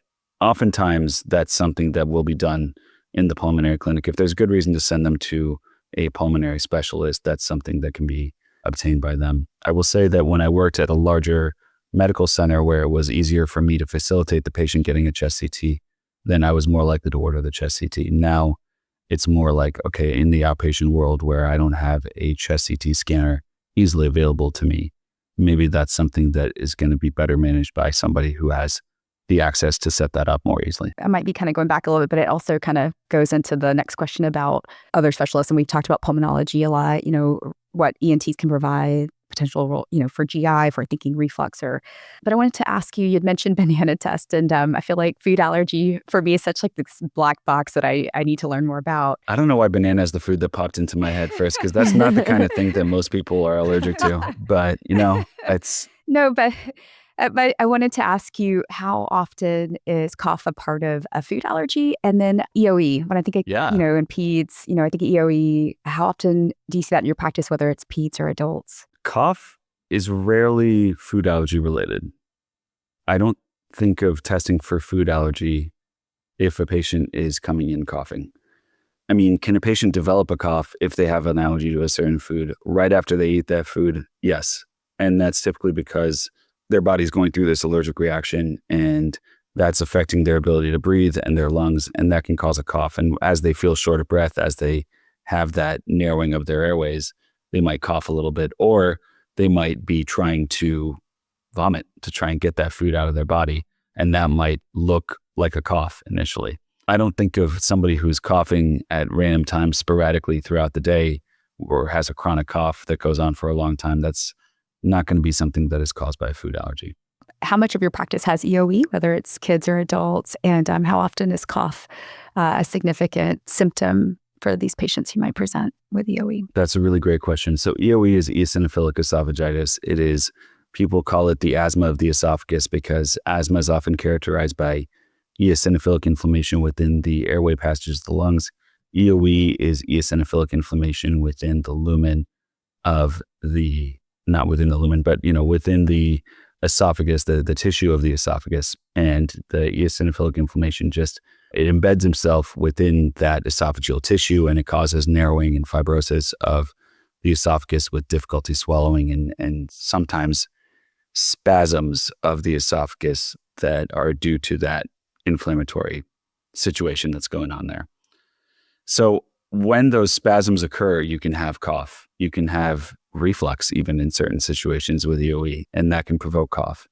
oftentimes that's something that will be done in the pulmonary clinic. If there's good reason to send them to a pulmonary specialist, that's something that can be obtained by them. I will say that when I worked at a larger medical center where it was easier for me to facilitate the patient getting a chest CT, then I was more likely to order the chest CT. Now it's more like, okay, in the outpatient world where I don't have a chest CT scanner easily available to me, maybe that's something that is going to be better managed by somebody who has the access to set that up more easily. I might be kind of going back a little bit, but it also kind of goes into the next question about other specialists. And we've talked about pulmonology a lot, what ENTs can provide, potential role, for GI, for thinking reflux but I wanted to ask you, you'd mentioned banana test. And I feel like food allergy for me is such this black box that I need to learn more about. I don't know why banana is the food that popped into my head first, because that's not the kind of thing that most people are allergic to. But, it's... No, but I wanted to ask you, how often is cough a part of a food allergy? And then EOE, when I think, in peds, I think EOE, how often do you see that in your practice, whether it's peds or adults? Cough is rarely food allergy related. I don't think of testing for food allergy if a patient is coming in coughing. I mean, can a patient develop a cough if they have an allergy to a certain food right after they eat that food? Yes. And that's typically because their body's going through this allergic reaction and that's affecting their ability to breathe and their lungs, and that can cause a cough. And as they feel short of breath, as they have that narrowing of their airways, they might cough a little bit, or they might be trying to vomit to try and get that food out of their body. And that might look like a cough initially. I don't think of somebody who's coughing at random times sporadically throughout the day or has a chronic cough that goes on for a long time. That's not going to be something that is caused by a food allergy. How much of your practice has EOE, whether it's kids or adults? And how often is cough a significant symptom for these patients who might present with EOE? That's a really great question. So EOE is eosinophilic esophagitis. It is, people call it the asthma of the esophagus because asthma is often characterized by eosinophilic inflammation within the airway passages of the lungs. EOE is eosinophilic inflammation within the lumen of the not within the lumen, but, within the esophagus, the tissue of the esophagus, and the eosinophilic inflammation it embeds himself within that esophageal tissue, and it causes narrowing and fibrosis of the esophagus with difficulty swallowing and sometimes spasms of the esophagus that are due to that inflammatory situation that's going on there. So when those spasms occur, you can have cough. You can have reflux even in certain situations with EOE, and that can provoke cough.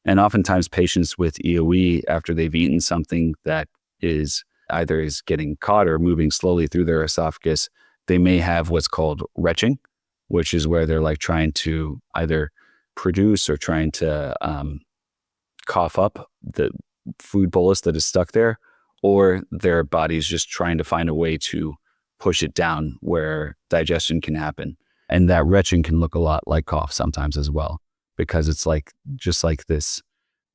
And oftentimes patients with EOE, after they've eaten something that is either is getting caught or moving slowly through their esophagus, they may have what's called retching, which is where they're like trying to either produce or trying to cough up the food bolus that is stuck there, or their body's just trying to find a way to push it down where digestion can happen. And that retching can look a lot like cough sometimes as well, because it's like, just like this,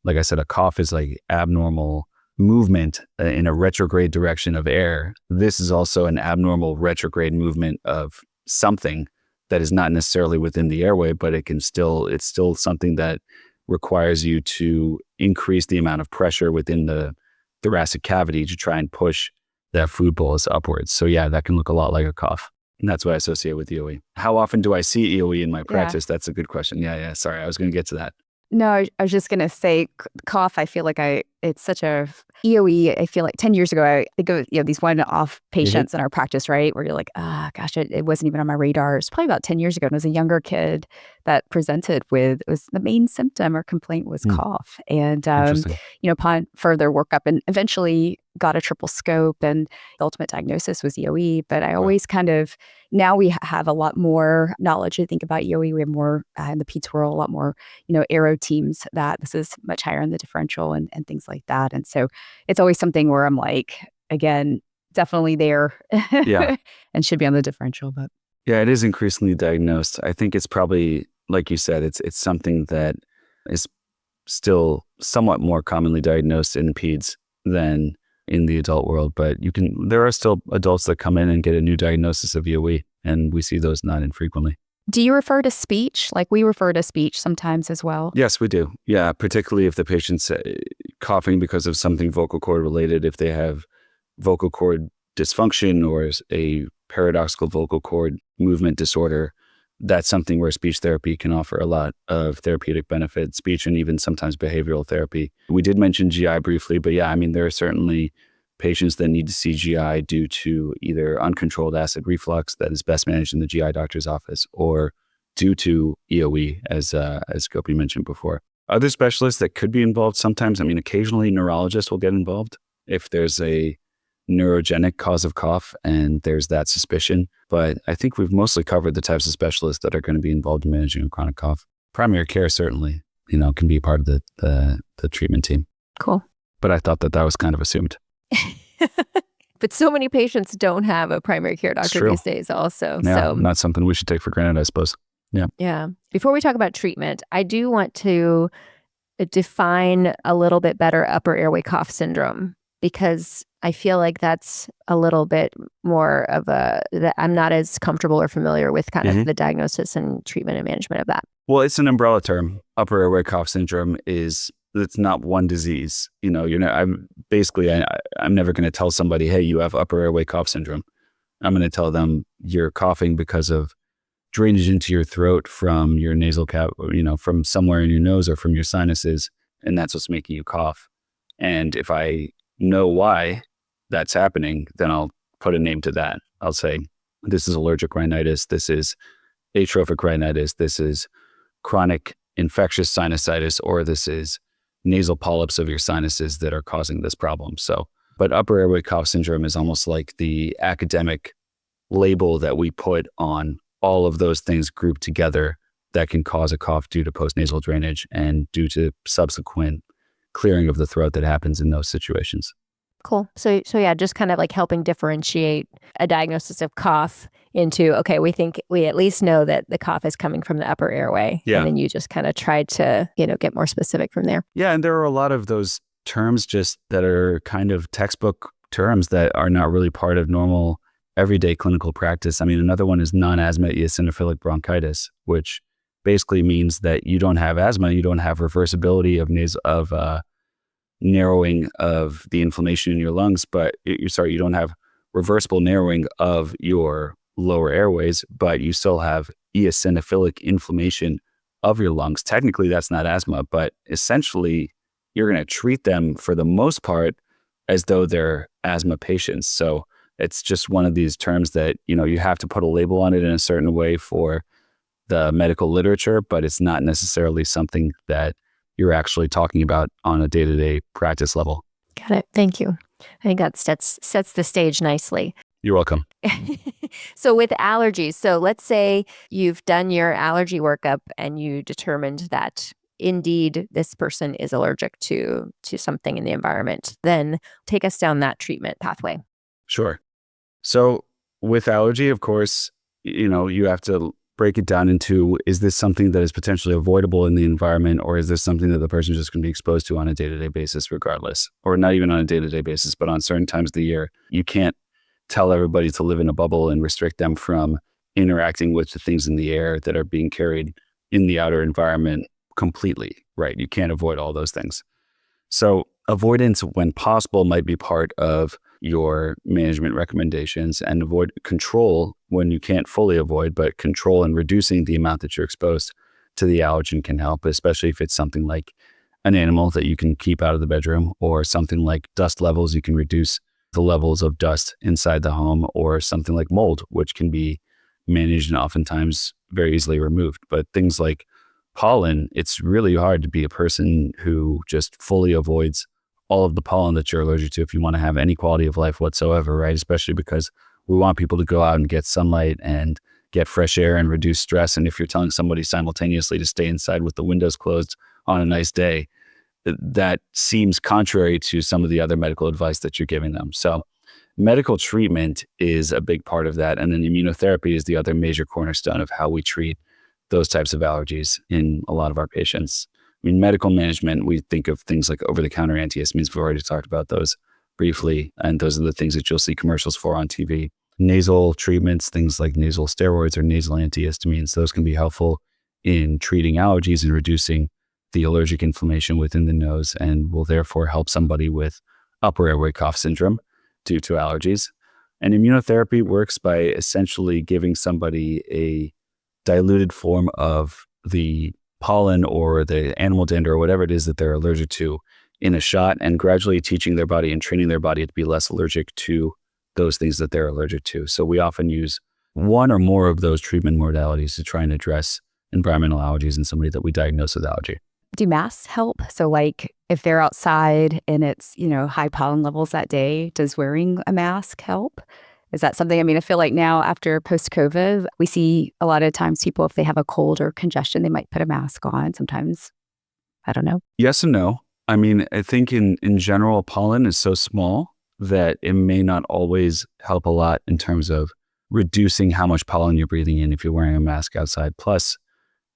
like I said, a cough is like abnormal movement in a retrograde direction of air. This is also an abnormal retrograde movement of something that is not necessarily within the airway, but it's still something that requires you to increase the amount of pressure within the thoracic cavity to try and push that food bolus upwards. So yeah, that can look a lot like a cough. And that's what I associate with EOE. How often do I see EOE in my practice? That's a good question. Yeah. Sorry, I was going to get to that. No, I was just going to say cough. I feel like it's such a EOE. I feel like 10 years ago, I think of these one-off patients in our practice, right? Where you're like, gosh, it wasn't even on my radar. It's probably about 10 years ago. And it was a younger kid that presented with, it was the main symptom or complaint was cough. And, upon further workup and eventually got a triple scope, and the ultimate diagnosis was EOE. But I always now we have a lot more knowledge, I think, about EOE. We have more in the peds world, a lot more, aero teams that this is much higher in the differential and things like that. And so it's always something where I'm like, again, definitely there and should be on the differential. But yeah, it is increasingly diagnosed. I think it's probably, like you said, it's something that is still somewhat more commonly diagnosed in peds than in the adult world. But there are still adults that come in and get a new diagnosis of EOE, and we see those not infrequently. Do you refer to speech? Like we refer to speech sometimes as well? Yes, we do. Yeah, particularly if the patient's coughing because of something vocal cord related, if they have vocal cord dysfunction or a paradoxical vocal cord movement disorder, that's something where speech therapy can offer a lot of therapeutic benefit, speech and even sometimes behavioral therapy. We did mention GI briefly, but yeah, I mean, there are certainly patients that need to see GI due to either uncontrolled acid reflux that is best managed in the GI doctor's office, or due to EOE, as Gopi mentioned before. Other specialists that could be involved sometimes, I mean, occasionally neurologists will get involved if there's a neurogenic cause of cough and there's that suspicion. But I think we've mostly covered the types of specialists that are going to be involved in managing a chronic cough. Primary care certainly, can be part of the treatment team. Cool. But I thought that was kind of assumed. But so many patients don't have a primary care doctor these days also. Yeah, not something we should take for granted, I suppose. Yeah. Yeah. Before we talk about treatment, I do want to define a little bit better upper airway cough syndrome, because I feel like that's a little bit more of I'm not as comfortable or familiar with kind of the diagnosis and treatment and management of that. Well, it's an umbrella term. Upper airway cough syndrome it's not one disease. I'm never going to tell somebody, hey, you have upper airway cough syndrome. I'm going to tell them you're coughing because of drainage into your throat from your nasal cavity, from somewhere in your nose or from your sinuses, and that's what's making you cough. And if I know why that's happening, then I'll put a name to that. I'll say, this is allergic rhinitis, this is atrophic rhinitis, this is chronic infectious sinusitis, or this is nasal polyps of your sinuses that are causing this problem. But upper airway cough syndrome is almost like the academic label that we put on all of those things grouped together that can cause a cough due to postnasal drainage and due to subsequent clearing of the throat that happens in those situations. Cool. So yeah, just kind of like helping differentiate a diagnosis of cough into, okay, we think we at least know that the cough is coming from the upper airway. Yeah. And then you just kind of try to, get more specific from there. Yeah. And there are a lot of those terms just that are kind of textbook terms that are not really part of normal everyday clinical practice. I mean, another one is non-asthma eosinophilic bronchitis, which basically means that you don't have asthma, you don't have reversibility of narrowing of the inflammation in your lungs, but you don't have reversible narrowing of your lower airways, but you still have eosinophilic inflammation of your lungs. Technically, that's not asthma, but essentially, you're going to treat them for the most part as though they're asthma patients. So it's just one of these terms that, you have to put a label on it in a certain way for the medical literature, but it's not necessarily something that you're actually talking about on a day-to-day practice level. Got it. Thank you. I think that sets the stage nicely. You're welcome. So with allergies, so let's say you've done your allergy workup and you determined that indeed this person is allergic to something in the environment. Then take us down that treatment pathway. Sure. So with allergy, of course, you have to break it down into, is this something that is potentially avoidable in the environment, or is this something that the person is just going to be exposed to on a day-to-day basis regardless, or not even on a day-to-day basis, but on certain times of the year. You can't tell everybody to live in a bubble and restrict them from interacting with the things in the air that are being carried in the outer environment completely, right? You can't avoid all those things. So avoidance, when possible, might be part of your management recommendations, and avoid control when you can't fully avoid, but control and reducing the amount that you're exposed to the allergen can help, especially if it's something like an animal that you can keep out of the bedroom, or something like dust levels. You can reduce the levels of dust inside the home, or something like mold, which can be managed and oftentimes very easily removed. But things like pollen, it's really hard to be a person who just fully avoids all of the pollen that you're allergic to if you want to have any quality of life whatsoever, right? Especially because we want people to go out and get sunlight and get fresh air and reduce stress. And if you're telling somebody simultaneously to stay inside with the windows closed on a nice day, that seems contrary to some of the other medical advice that you're giving them. So medical treatment is a big part of that. And then immunotherapy is the other major cornerstone of how we treat those types of allergies in a lot of our patients. I mean, medical management, we think of things like over-the-counter antihistamines. We've already talked about those briefly, and those are the things that you'll see commercials for on TV. Nasal treatments, things like nasal steroids or nasal antihistamines, those can be helpful in treating allergies and reducing the allergic inflammation within the nose, and will therefore help somebody with upper airway cough syndrome due to allergies. And immunotherapy works by essentially giving somebody a diluted form of the pollen or the animal dander or whatever it is that they're allergic to in a shot, and gradually teaching their body and training their body to be less allergic to those things that they're allergic to. So we often use one or more of those treatment modalities to try and address environmental allergies in somebody that we diagnose with allergy. Do masks help? So like if they're outside and it's, high pollen levels that day, does wearing a mask help? Is that something? I feel like now after post-COVID, we see a lot of times people, if they have a cold or congestion, they might put a mask on. Sometimes, I don't know. Yes and no. I think in general, pollen is so small that it may not always help a lot in terms of reducing how much pollen you're breathing in if you're wearing a mask outside. Plus,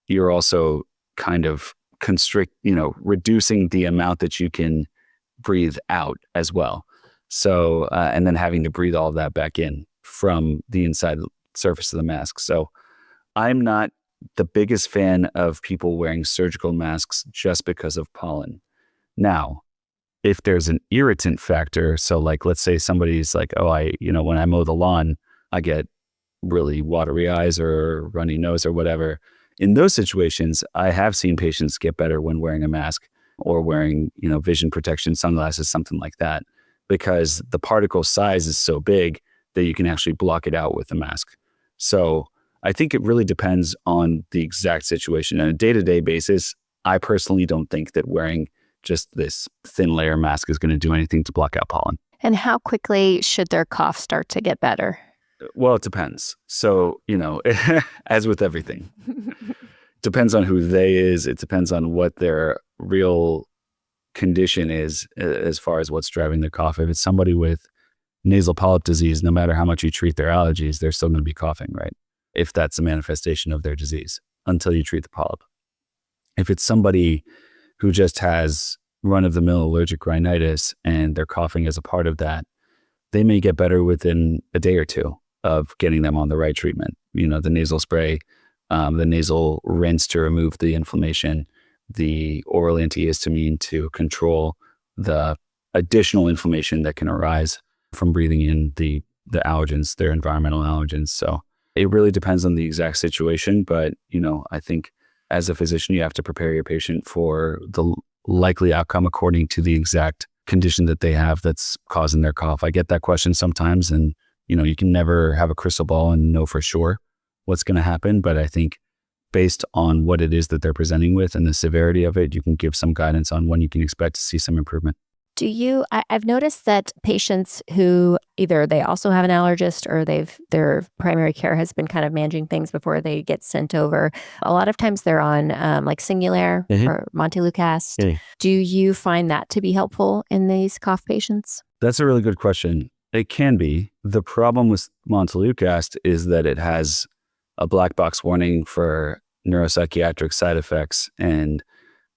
you're also kind of reducing the amount that you can breathe out as well. So, and then having to breathe all of that back in from the inside surface of the mask. So I'm not the biggest fan of people wearing surgical masks just because of pollen. Now, if there's an irritant factor, so like, let's say somebody's like, when I mow the lawn, I get really watery eyes or runny nose or whatever. In those situations, I have seen patients get better when wearing a mask or wearing, vision protection sunglasses, something like that, because the particle size is so big that you can actually block it out with a mask. So I think it really depends on the exact situation. On a day-to-day basis, I personally don't think that wearing just this thin layer mask is going to do anything to block out pollen. And how quickly should their cough start to get better? Well, it depends. So, as with everything, depends on who they is. It depends on what their real condition is as far as what's driving their cough. If it's somebody with nasal polyp disease, no matter how much you treat their allergies, they're still going to be coughing, right? If that's a manifestation of their disease until you treat the polyp. If it's somebody who just has run-of-the-mill allergic rhinitis and they're coughing as a part of that, they may get better within a day or two of getting them on the right treatment. The nasal spray the nasal rinse to remove the inflammation, the oral antihistamine to control the additional inflammation that can arise from breathing in the allergens, their environmental allergens. So it really depends on the exact situation. But, I think as a physician, you have to prepare your patient for the likely outcome according to the exact condition that they have that's causing their cough. I get that question sometimes, and, you can never have a crystal ball and know for sure what's going to happen. But I think based on what it is that they're presenting with and the severity of it, you can give some guidance on when you can expect to see some improvement. I've noticed that patients who either they also have an allergist or their primary care has been kind of managing things before they get sent over. A lot of times they're on like Singulair or Montelukast. Do you find that to be helpful in these cough patients? That's a really good question. It can be. The problem with Montelukast is that it has a black box warning for neuropsychiatric side effects, and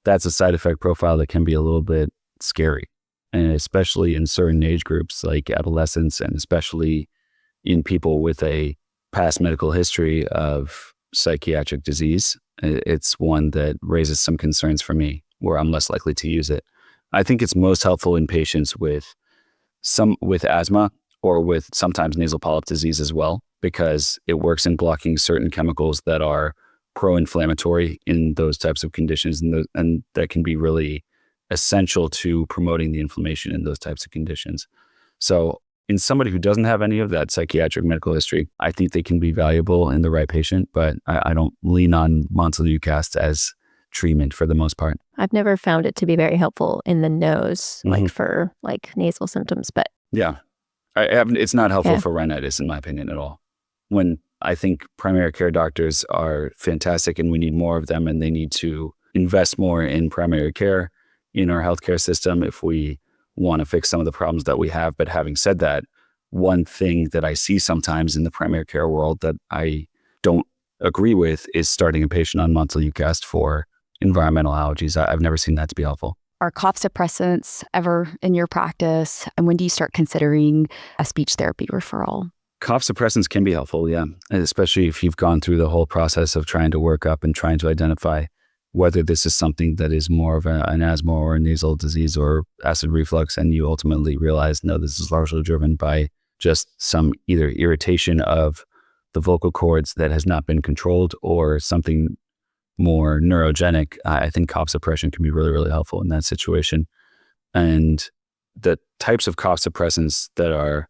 that's a side effect profile that can be a little bit scary. And especially in certain age groups like adolescents, and especially in people with a past medical history of psychiatric disease, it's one that raises some concerns for me where I'm less likely to use it. I think it's most helpful in patients with asthma or with sometimes nasal polyp disease as well, because it works in blocking certain chemicals that are pro-inflammatory in those types of conditions, and that can be really essential to promoting the inflammation in those types of conditions. So in somebody who doesn't have any of that psychiatric medical history, I think they can be valuable in the right patient, but I don't lean on Montelukast as treatment for the most part. I've never found it to be very helpful in the nose, like for like nasal symptoms, but yeah, it's not helpful for rhinitis in my opinion at all. When I think primary care doctors are fantastic and we need more of them, and they need to invest more in primary care in our healthcare system if we want to fix some of the problems that we have. But having said that, one thing that I see sometimes in the primary care world that I don't agree with is starting a patient on Montelukast for environmental allergies. I've never seen that to be helpful. Are cough suppressants ever in your practice? And when do you start considering a speech therapy referral? Cough suppressants can be helpful, yeah, especially if you've gone through the whole process of trying to work up and trying to identify whether this is something that is more of an asthma or a nasal disease or acid reflux, and you ultimately realize, no, this is largely driven by just some either irritation of the vocal cords that has not been controlled or something more neurogenic. I think cough suppression can be really, really helpful in that situation. And the types of cough suppressants that are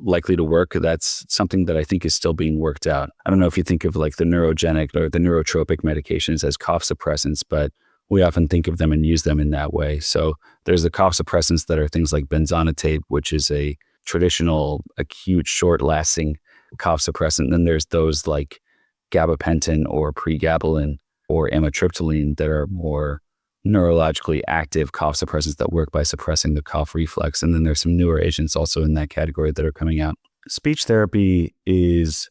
likely to work, that's something that I think is still being worked out. I don't know if you think of like the neurogenic or the neurotropic medications as cough suppressants, but we often think of them and use them in that way. So there's the cough suppressants that are things like benzonatate, which is a traditional acute short-lasting cough suppressant. Then there's those like gabapentin or pregabalin or amitriptyline that are more neurologically active cough suppressants that work by suppressing the cough reflex. And then there's some newer agents also in that category that are coming out. Speech therapy is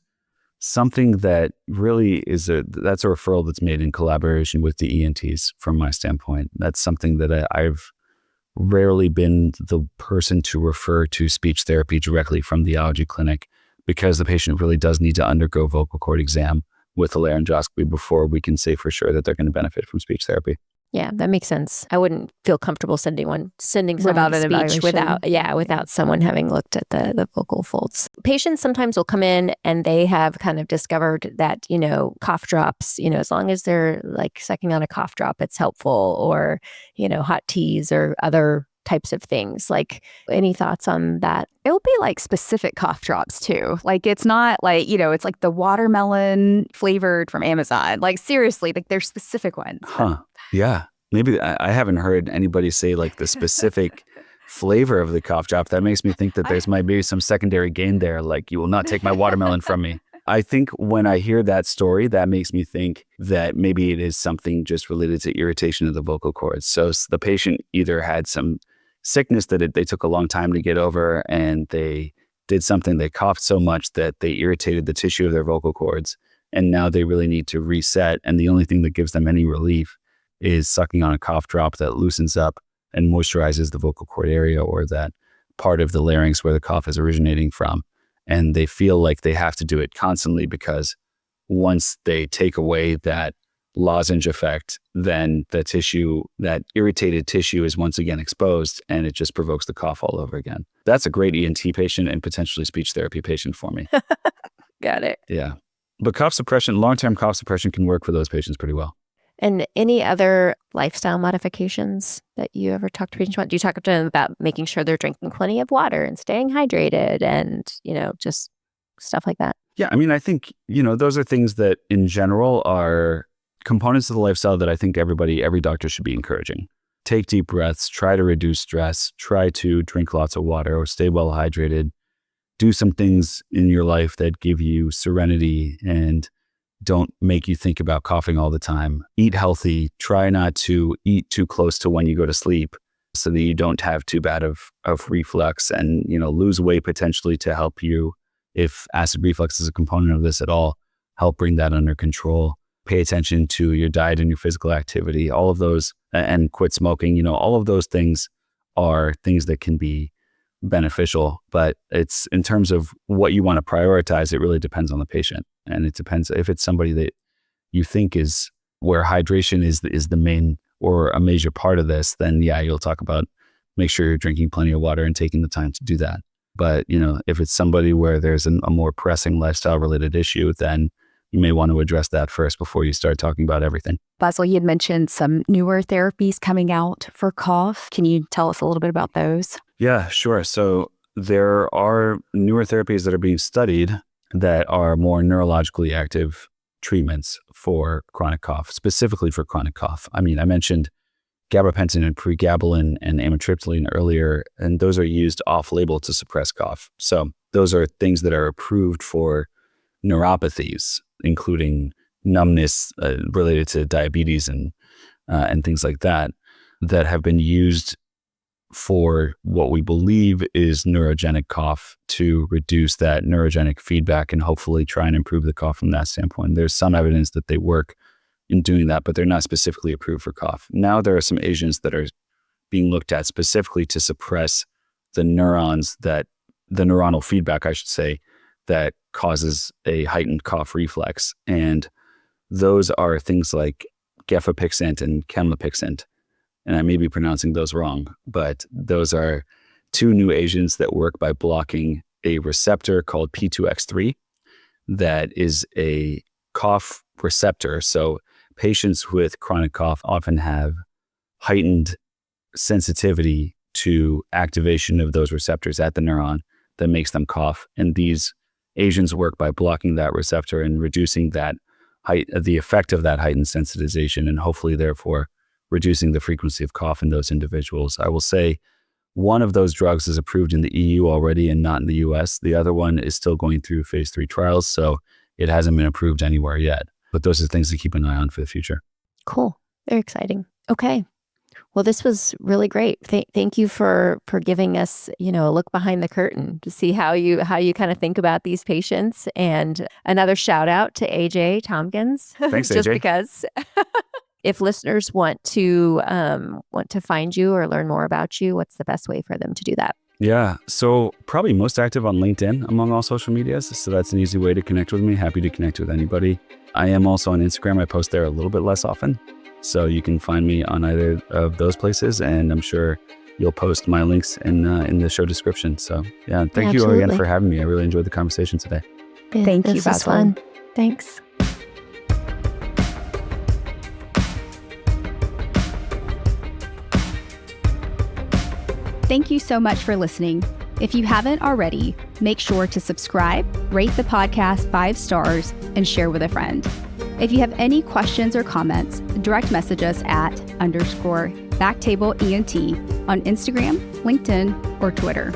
something that really that's a referral that's made in collaboration with the ENTs from my standpoint. That's something that I've rarely been the person to refer to speech therapy directly from the allergy clinic, because the patient really does need to undergo vocal cord exam with a laryngoscopy before we can say for sure that they're going to benefit from speech therapy. Yeah, that makes sense. I wouldn't feel comfortable sending someone Without to an speech evaluation. without someone having looked at the vocal folds. Patients sometimes will come in and they have kind of discovered that, cough drops, as long as they're like sucking on a cough drop, it's helpful, or, hot teas or other types of things. Like, any thoughts on that? It'll be like specific cough drops too. Like, it's not like, it's like the watermelon flavored from Amazon. Like, seriously, like there's specific ones. Huh. Yeah. Maybe I haven't heard anybody say like the specific flavor of the cough drop. That makes me think that there's might be some secondary gain there. Like, you will not take my watermelon from me. I think when I hear that story, that makes me think that maybe it is something just related to irritation of the vocal cords. So the patient either had some sickness that they took a long time to get over, and they did something, they coughed so much that they irritated the tissue of their vocal cords, and now they really need to reset. And the only thing that gives them any relief is sucking on a cough drop that loosens up and moisturizes the vocal cord area, or that part of the larynx where the cough is originating from. And they feel like they have to do it constantly because once they take away that lozenge effect, then the tissue, that irritated tissue is once again exposed and it just provokes the cough all over again. That's a great ENT patient and potentially speech therapy patient for me. Got it. Yeah. But cough suppression, long-term cough suppression can work for those patients pretty well. And any other lifestyle modifications that you ever talk to patients about? Do you talk to them about making sure they're drinking plenty of water and staying hydrated and, just stuff like that? Yeah. I mean, I think, those are things that in general are components of the lifestyle that I think every doctor should be encouraging. Take deep breaths, try to reduce stress, try to drink lots of water or stay well hydrated. Do some things in your life that give you serenity and don't make you think about coughing all the time. Eat healthy. Try not to eat too close to when you go to sleep so that you don't have too bad of reflux, and, lose weight potentially to help you, if acid reflux is a component of this at all, help bring that under control. Pay attention to your diet and your physical activity, all of those, and quit smoking. All of those things are things that can be beneficial, but it's in terms of what you want to prioritize, it really depends on the patient. And it depends if it's somebody that you think is where hydration is the main or a major part of this, then yeah, you'll talk about make sure you're drinking plenty of water and taking the time to do that. But, if it's somebody where there's a more pressing lifestyle related issue, then you may want to address that first before you start talking about everything. Basil, you had mentioned some newer therapies coming out for cough. Can you tell us a little bit about those? Yeah, sure. So there are newer therapies that are being studied that are more neurologically active treatments for chronic cough, specifically for chronic cough. I mean, I mentioned gabapentin and pregabalin and amitriptyline earlier, and those are used off-label to suppress cough. So those are things that are approved for neuropathies, including numbness related to diabetes and things like that, that have been used for what we believe is neurogenic cough to reduce that neurogenic feedback and hopefully try and improve the cough from that standpoint. There's some evidence that they work in doing that, but they're not specifically approved for cough. Now there are some agents that are being looked at specifically to suppress the neuronal feedback, I should say, that causes a heightened cough reflex. And those are things like gefapixant and camlipixant. And I may be pronouncing those wrong, but those are two new agents that work by blocking a receptor called P2X3 that is a cough receptor. So patients with chronic cough often have heightened sensitivity to activation of those receptors at the neuron that makes them cough. And these agents work by blocking that receptor and reducing the effect of that heightened sensitization, and hopefully therefore reducing the frequency of cough in those individuals. I will say one of those drugs is approved in the EU already and not in the US. The other one is still going through phase 3 trials, so it hasn't been approved anywhere yet. But those are things to keep an eye on for the future. Cool. Very exciting. Okay. Well, this was really great. Thank you for giving us, a look behind the curtain to see how you kind of think about these patients. And another shout out to AJ Tompkins. Thanks, just AJ. Because if listeners want to find you or learn more about you, what's the best way for them to do that? Yeah, so probably most active on LinkedIn among all social medias. So that's an easy way to connect with me. Happy to connect with anybody. I am also on Instagram. I post there a little bit less often. So you can find me on either of those places, and I'm sure you'll post my links in the show description. So yeah, thank you again for having me. I really enjoyed the conversation today. Yeah, thank you, Basil. This was fun. Thanks. Thank you so much for listening. If you haven't already, make sure to subscribe, rate the podcast 5 stars, and share with a friend. If you have any questions or comments, direct message us at _BackTable ENT on Instagram, LinkedIn, or Twitter.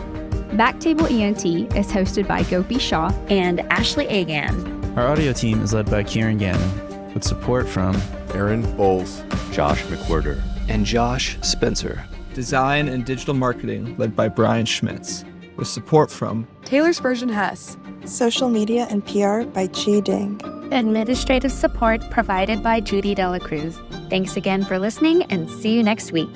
BackTable ENT is hosted by Gopi Shah and Ashley Agan. Our audio team is led by Kieran Gannon, with support from Aaron Bowles, Josh McWhirter, and Josh Spencer. Design and digital marketing led by Brian Schmitz, with support from Taylor Spurgeon Hess. Social media and PR by Chi Ding. Administrative support provided by Judy Dela Cruz. Thanks again for listening, and see you next week.